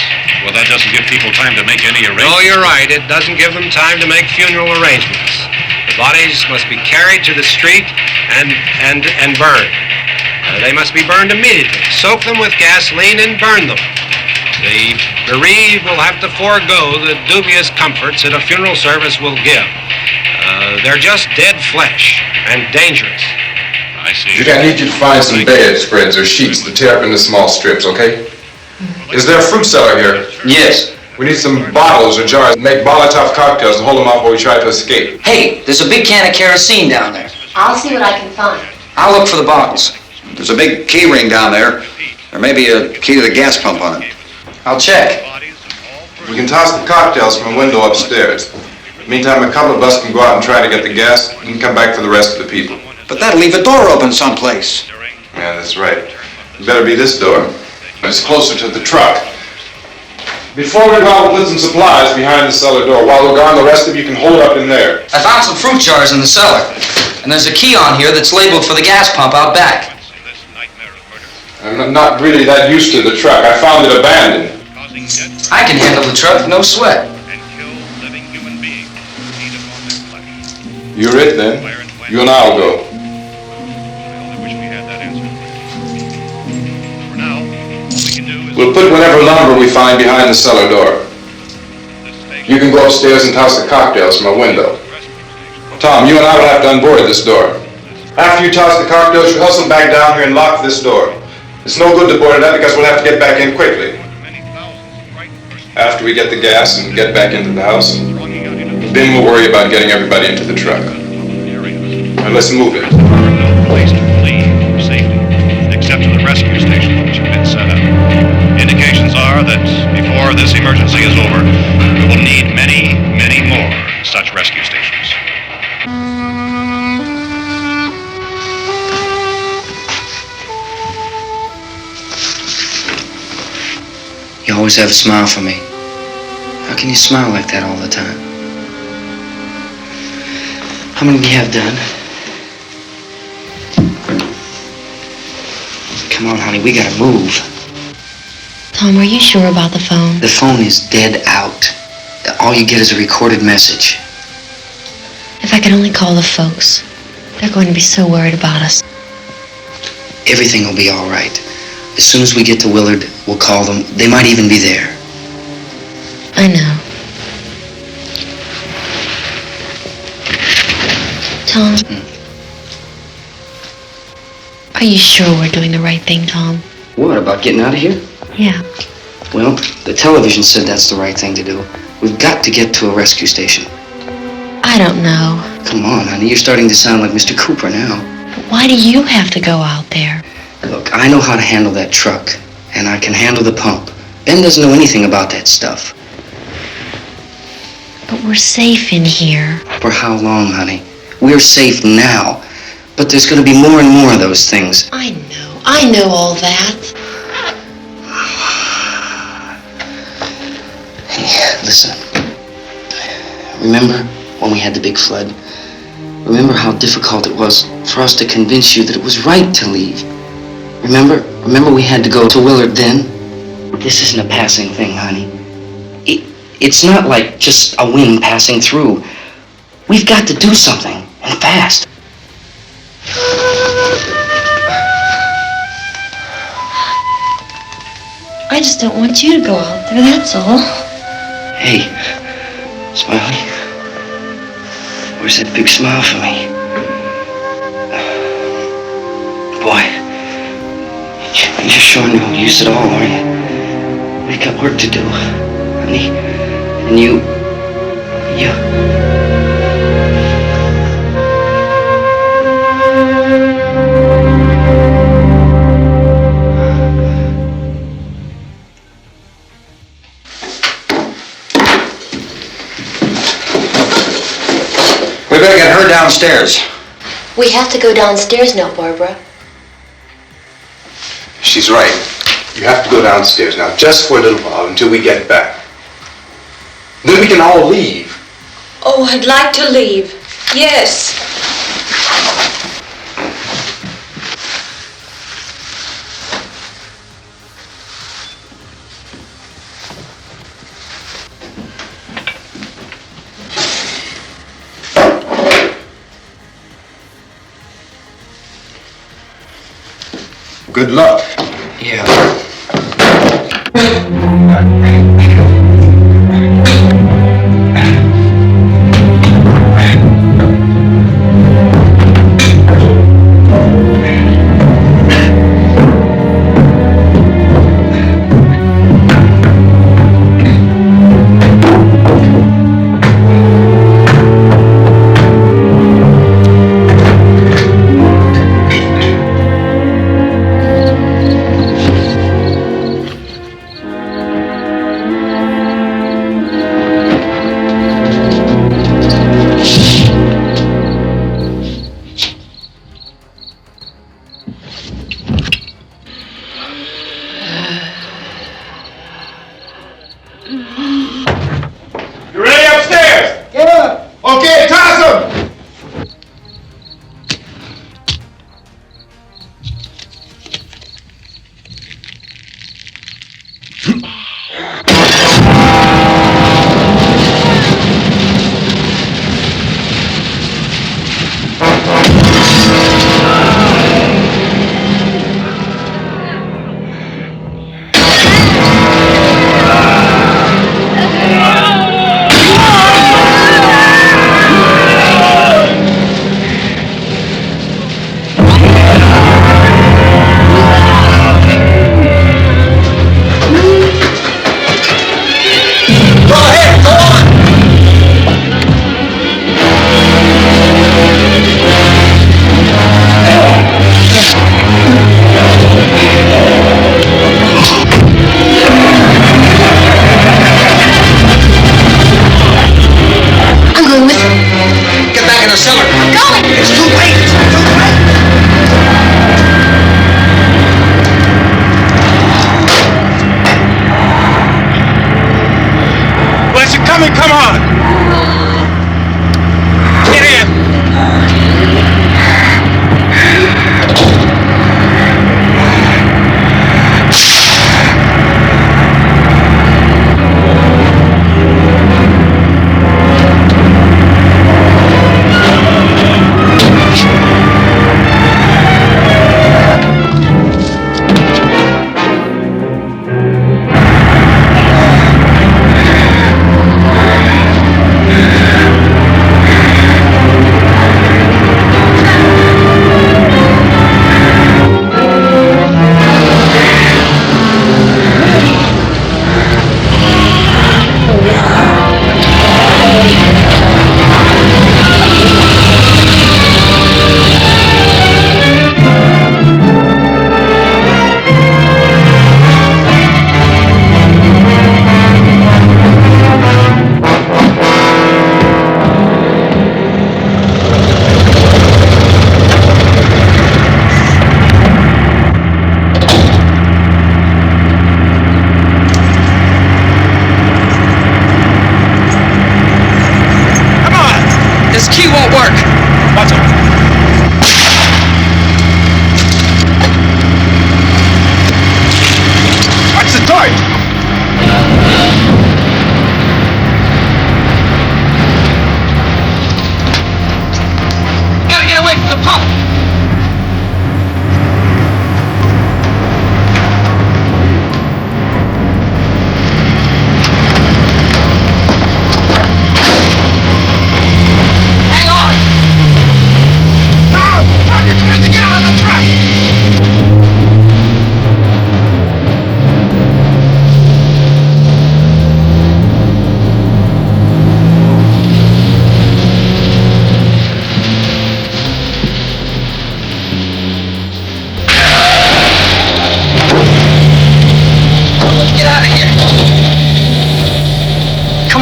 Well, that doesn't give people time to make any arrangements. No, you're right. It doesn't give them time to make funeral arrangements. The bodies must be carried to the street and burned. They must be burned immediately. Soak them with gasoline and burn them. The bereaved will have to forego the dubious comforts that a funeral service will give. They're just dead flesh and dangerous. I see. Judy, I need you to find some bedspreads or sheets to tear up into small strips, okay? Is there a fruit cellar here? Yes. We need some bottles or jars to make Molotov cocktails and hold them off while we try to escape. Hey, there's a big can of kerosene down there. I'll see what I can find. I'll look for the bottles. There's a big key ring down there. There may be a key to the gas pump on it. I'll check. We can toss the cocktails from a window upstairs. Meantime, a couple of us can go out and try to get the gas and come back for the rest of the people. But that'll leave a door open someplace. Yeah, that's right. It better be this door. It's closer to the truck. Before we go out, we'll put some supplies behind the cellar door. While we're gone, the rest of you can hold up in there. I found some fruit jars in the cellar. And there's a key on here that's labeled for the gas pump out back. I'm not really that used to the truck. I found it abandoned. I can handle the truck, no sweat. You're it then. You and I'll go. We'll put whatever lumber we find behind the cellar door. You can go upstairs and toss the cocktails from a window. Tom, you and I will have to unboard this door. After you toss the cocktails, you hustle back down here and lock this door. It's no good to board it up because we'll have to get back in quickly. After we get the gas and get back into the house, then we'll worry about getting everybody into the truck. Now let's move it. No place to flee for safety, except to the rescue station which have been set up. Indications are that before this emergency is over, we will need many, many more such rescue stations. You always have a smile for me. How can you smile like that all the time? How many do you have done? Come on, honey, we gotta move. Tom, are you sure about the phone? The phone is dead out. All you get is a recorded message. If I could only call the folks. They're going to be so worried about us. Everything will be all right. As soon as we get to Willard, we'll call them. They might even be there. I know. Tom? Are you sure we're doing the right thing, Tom? What, about getting out of here? Yeah. Well, the television said that's the right thing to do. We've got to get to a rescue station. I don't know. Come on, honey, you're starting to sound like Mr. Cooper now. But why do you have to go out there? Look, I know how to handle that truck, and I can handle the pump. Ben doesn't know anything about that stuff. But we're safe in here. For how long, honey? We're safe now. But there's going to be more and more of those things. I know all that. Hey, listen. Remember when we had the big flood? Remember how difficult it was for us to convince you that it was right to leave? Remember we had to go to Willard then? This isn't a passing thing, honey. It's not like just a wind passing through. We've got to do something, and fast. I just don't want you to go out there, that's all. Hey, Smiley. Where's that big smile for me? Boy, You're sure no use at all, are you? We've got work to do, honey. And you... We better get her downstairs. We have to go downstairs now, Barbara. She's right. You have to go downstairs now, just for a little while, until we get back. Then we can all leave. Oh, I'd like to leave. Yes. Good luck. Yeah. You ready upstairs? Yeah. Okay, toss him! Come on! Get in!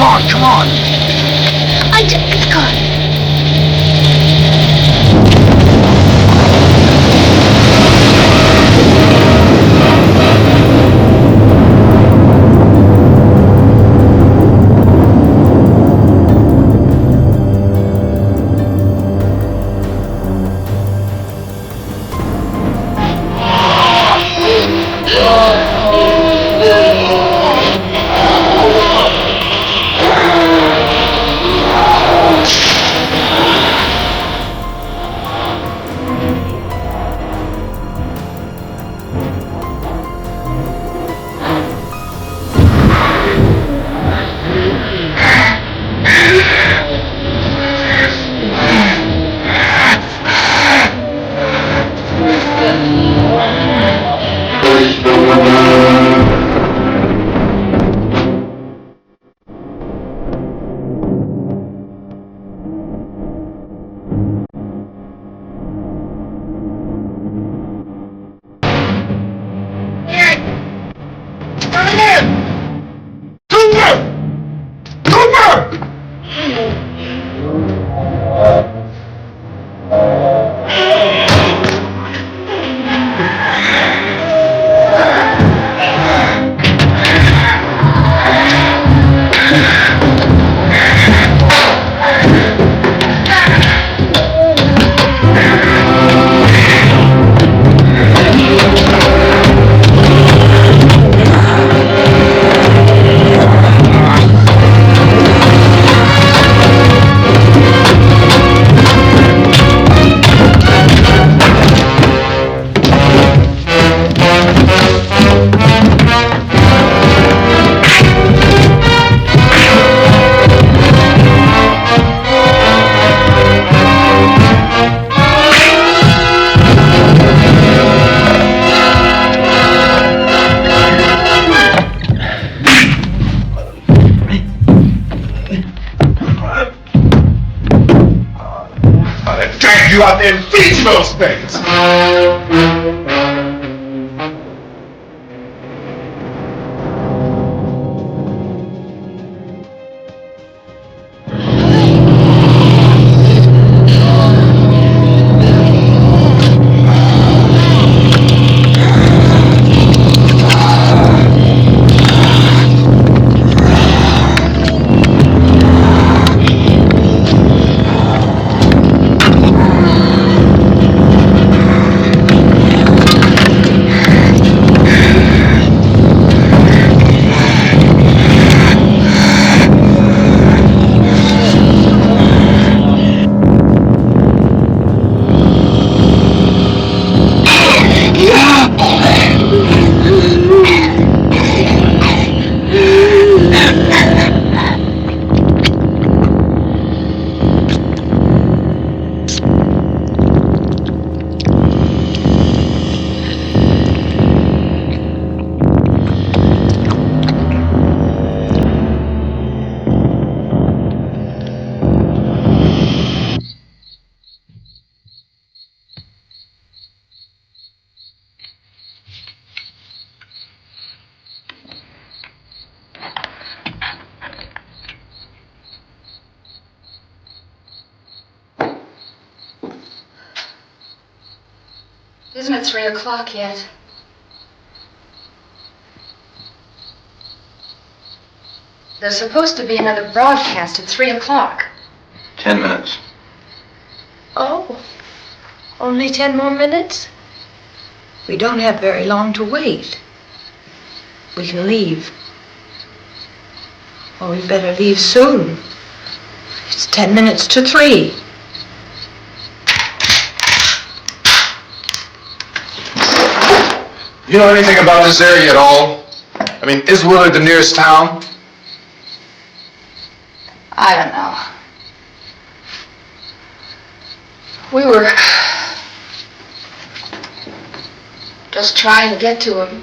on, come on. I just got. You out there and feed you those things! Isn't it 3 o'clock yet? There's supposed to be another broadcast at 3 o'clock. 10 minutes. Oh, only 10 more minutes? We don't have very long to wait. We can leave. Well, we better leave soon. It's 10 minutes to 3. You know anything about this area at all? I mean, is Willard the nearest town? I don't know. We were just trying to get to a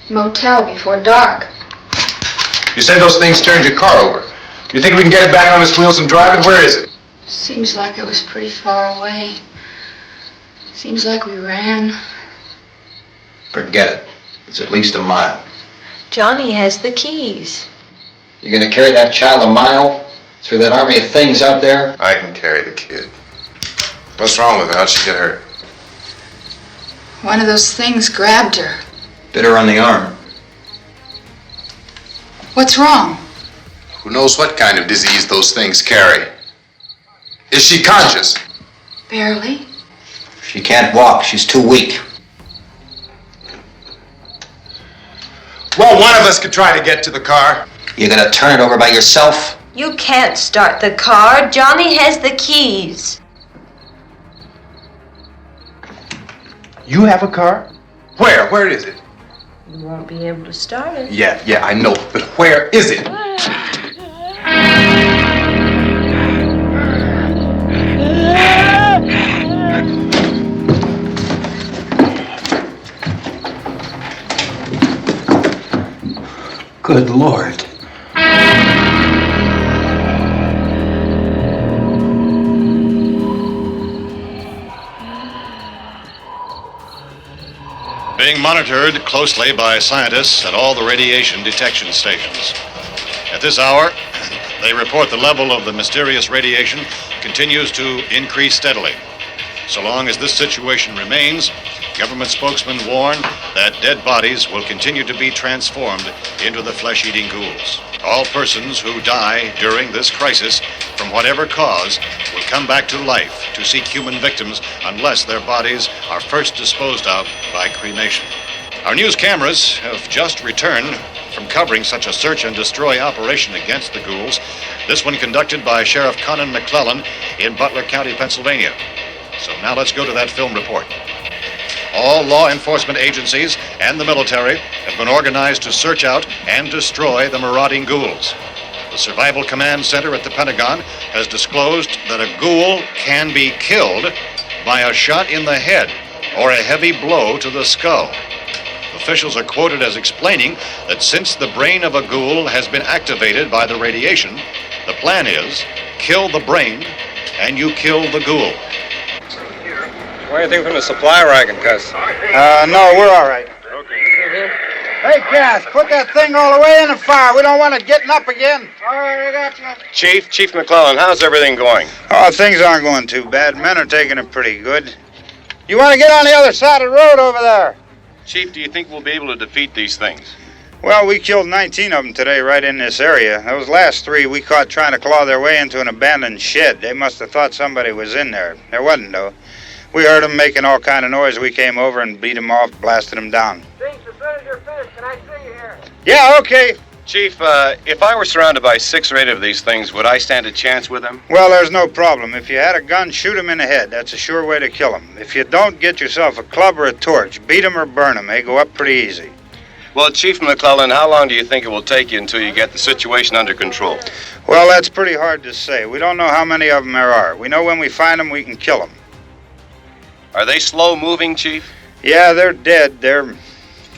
motel before dark. You said those things turned your car over. You think we can get it back on its wheels and drive it? Where is it? Seems like it was pretty far away. Seems like we ran. Forget it. It's at least a mile. Johnny has the keys. You gonna carry that child a mile through that army of things out there? I can carry the kid. What's wrong with her? How'd she get hurt? One of those things grabbed her. Bit her on the arm. What's wrong? Who knows what kind of disease those things carry? Is she conscious? Barely. She can't walk. She's too weak. Well, one of us could try to get to the car. You gonna turn it over by yourself? You can't start the car. Johnny has the keys. You have a car? Where? Where is it? You won't be able to start it. Yeah, I know. But where is it? Good Lord. Being monitored closely by scientists at all the radiation detection stations. At this hour, they report the level of the mysterious radiation continues to increase steadily. So long as this situation remains, government spokesmen warn that dead bodies will continue to be transformed into the flesh-eating ghouls. All persons who die during this crisis, from whatever cause, will come back to life to seek human victims unless their bodies are first disposed of by cremation. Our news cameras have just returned from covering such a search and destroy operation against the ghouls, this one conducted by Sheriff Conan McClellan in Butler County, Pennsylvania. So now let's go to that film report. All law enforcement agencies and the military have been organized to search out and destroy the marauding ghouls. The Survival Command Center at the Pentagon has disclosed that a ghoul can be killed by a shot in the head or a heavy blow to the skull. Officials are quoted as explaining that since the brain of a ghoul has been activated by the radiation, the plan is kill the brain and you kill the ghoul. Anything from the supply wagon, Cuz? No, we're all right. Okay. Hey, Cass, put that thing all the way in the fire. We don't want it getting up again. All right, I got you. Chief McClellan, how's everything going? Oh, things aren't going too bad. Men are taking it pretty good. You want to get on the other side of the road over there? Chief, do you think we'll be able to defeat these things? Well, we killed 19 of them today right in this area. Those last 3 we caught trying to claw their way into an abandoned shed. They must have thought somebody was in there. There wasn't, though. We heard them making all kind of noise. We came over and beat them off, blasted them down. Chief, as soon as you're finished, can I see you here? Yeah, okay. Chief, if I were surrounded by 6 or 8 of these things, would I stand a chance with them? Well, there's no problem. If you had a gun, shoot them in the head. That's a sure way to kill them. If you don't, get yourself a club or a torch. Beat them or burn them. They go up pretty easy. Well, Chief McClellan, how long do you think it will take you until you get the situation under control? Well, that's pretty hard to say. We don't know how many of them there are. We know when we find them, we can kill them. Are they slow-moving, Chief? Yeah, they're dead. They're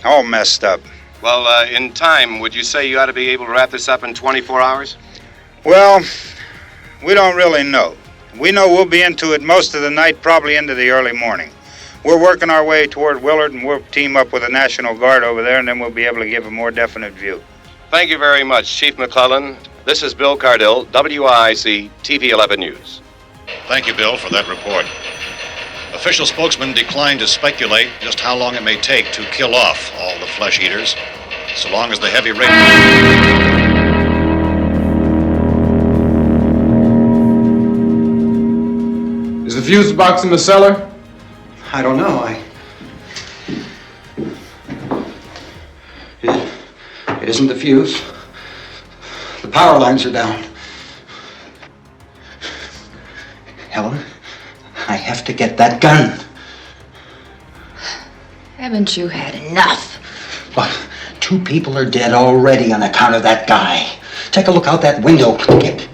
all messed up. Well, in time, would you say you ought to be able to wrap this up in 24 hours? Well, we don't really know. We know we'll be into it most of the night, probably into the early morning. We're working our way toward Willard, and we'll team up with the National Guard over there, and then we'll be able to give a more definite view. Thank you very much, Chief McClellan. This is Bill Cardill, WIC TV 11 News. Thank you, Bill, for that report. Official spokesmen declined to speculate just how long it may take to kill off all the flesh eaters, so long as the heavy rain... Is the fuse box in the cellar? I don't know. It isn't the fuse. The power lines are down. Helen, I have to get that gun. Haven't you had enough? But 2 people are dead already on account of that guy. Take a look out that window. Get...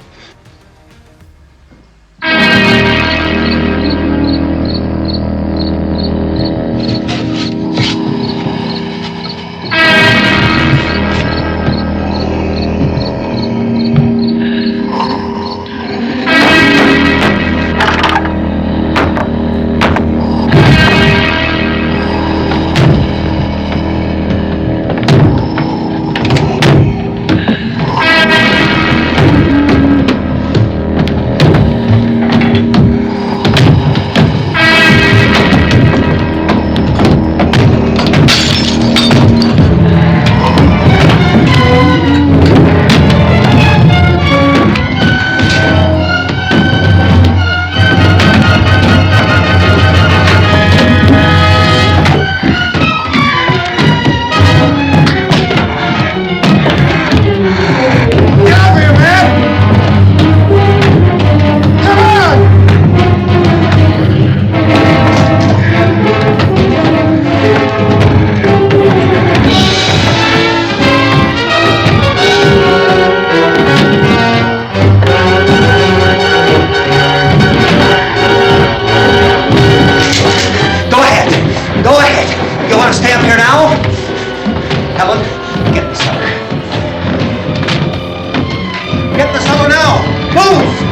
Get the cellar. Get the cellar now! Move!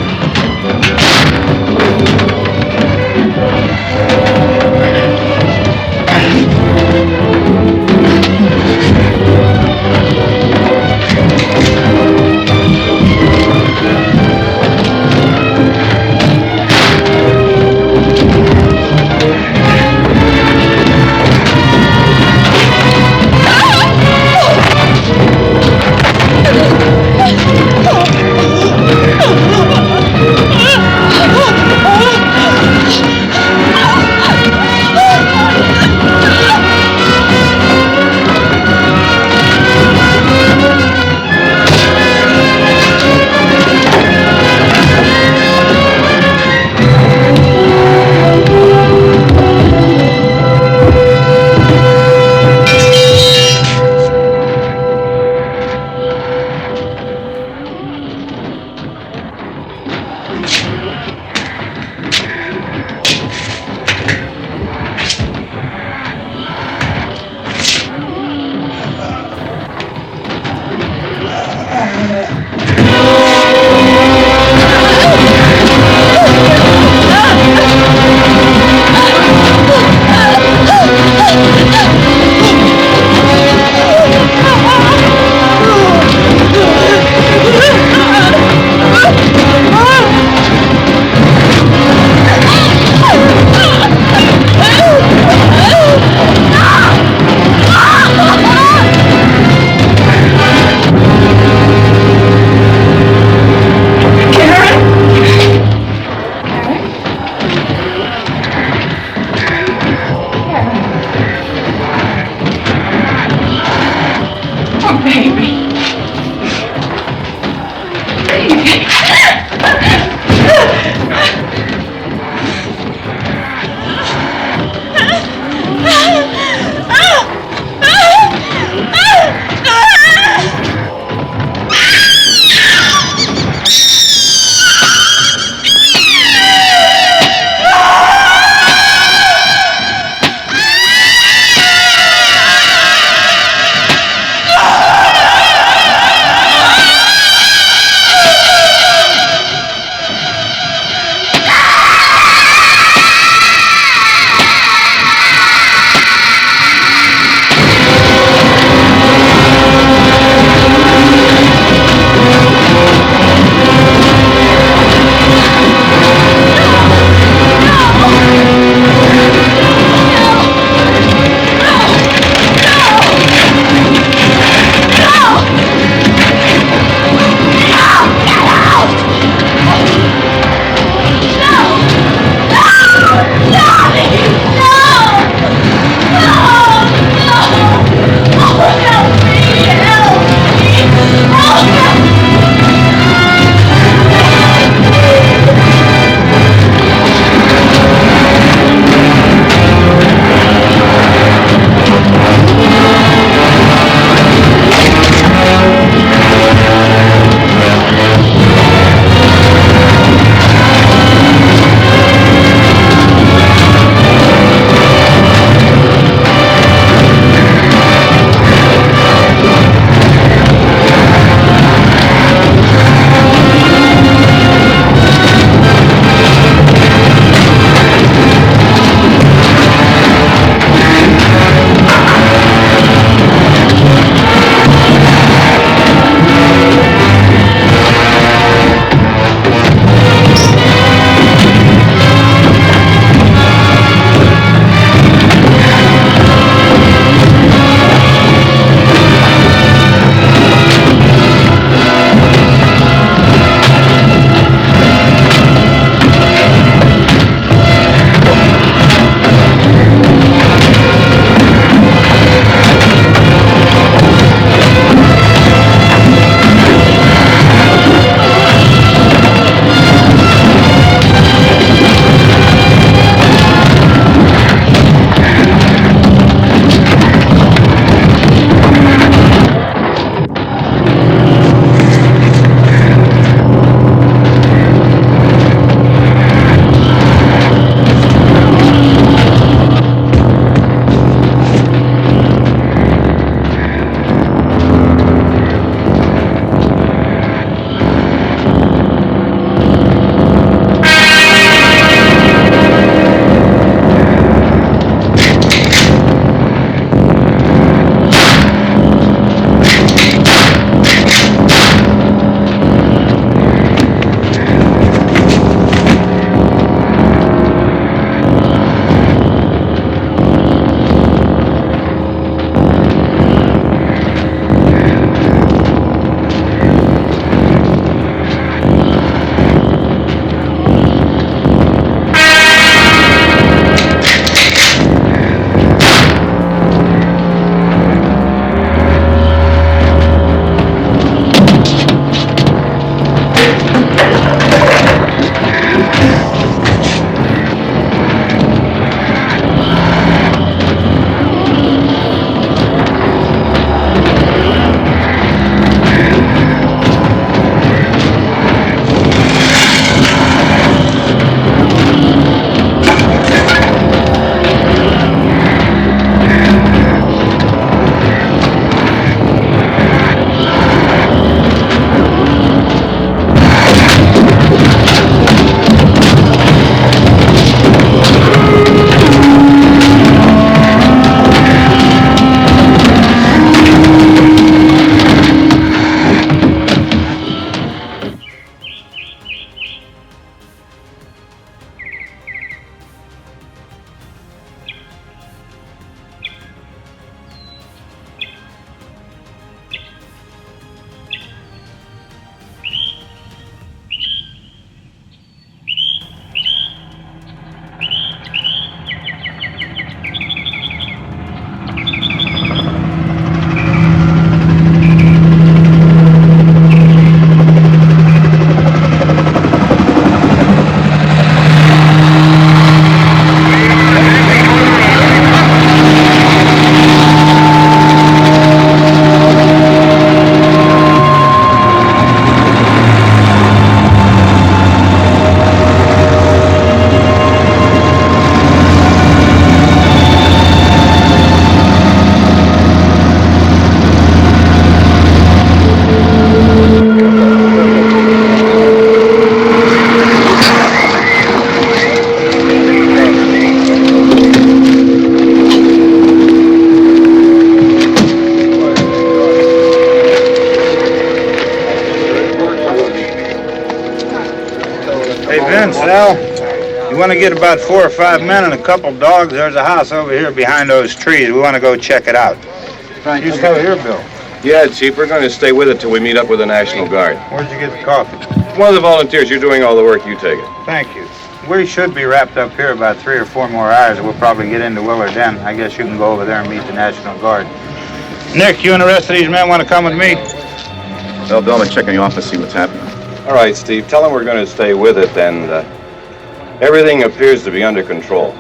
morning, Sal. You want to get about 4 or 5 men and a couple dogs? There's a house over here behind those trees. We want to go check it out. Right. You still here, Bill? Yeah, Chief, we're going to stay with it till we meet up with the National Guard. Where'd you get the coffee? One of the volunteers, you're doing all the work, you take it. Thank you. We should be wrapped up here about 3 or 4 more hours. We'll probably get into Willard Den. I guess you can go over there and meet the National Guard. Nick, you and the rest of these men want to come with me? Well, Bill, I'm checking the office, see what's happening. All right, Steve, tell them we're going to stay with it, and everything appears to be under control.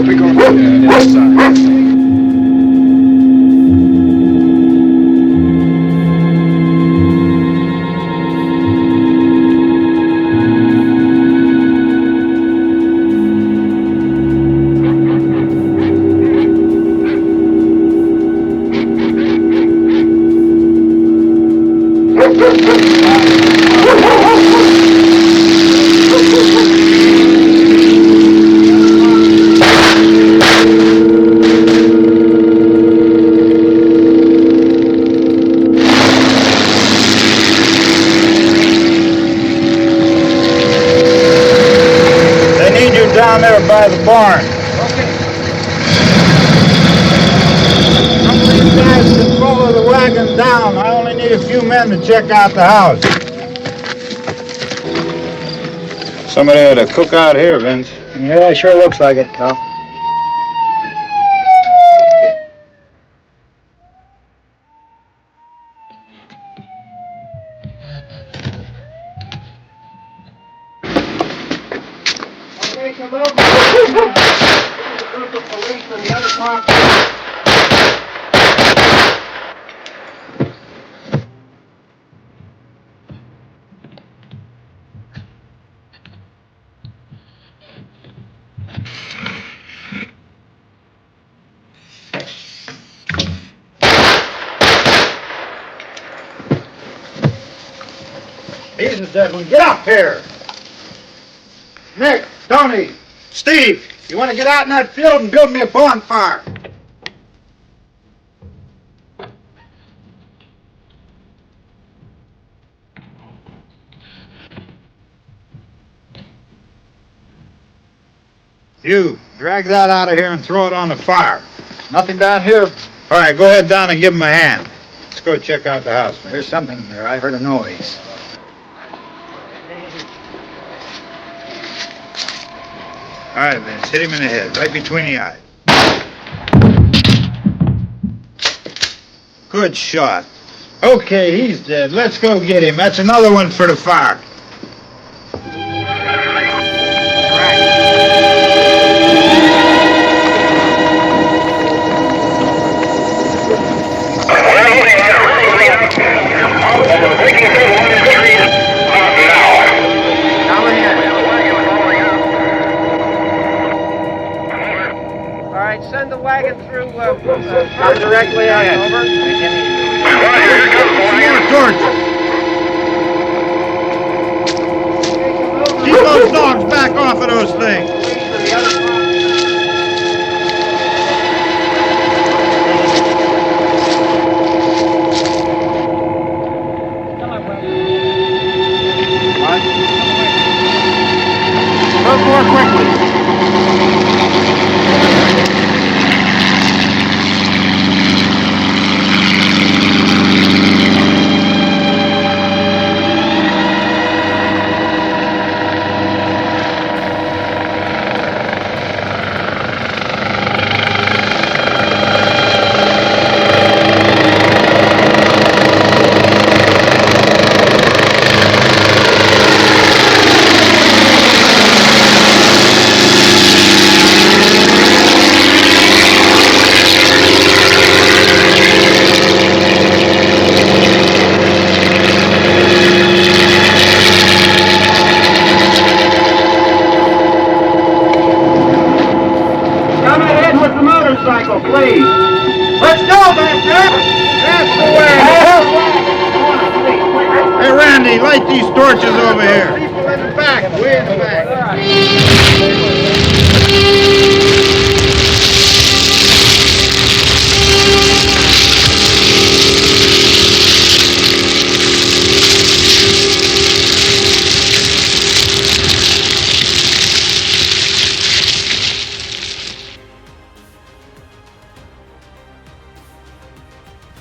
We go inside. Down there by the barn. Okay. Some of these guys can follow the wagon down. I only need a few men to check out the house. Somebody had to cook out here, Vince. Yeah, it sure looks like it, Tom. He's the dead one. Get up here! Nick, Tony, Steve, you want to get out in that field and build me a bonfire? You, drag that out of here and throw it on the fire. Nothing down here. All right, go ahead down and give him a hand. Let's go check out the house, man. There's something there. I heard a noise. All right, Vince, hit him in the head, right between the eyes. Good shot. Okay, he's dead. Let's go get him. That's another one for the fire. Send the wagon through directly ahead. Over. More torches. Keep those dogs back off of those things. Move more quickly. Please. Let's go back there. That's the way. Hey, Randy, light these torches over here. People in the back. Way in the back.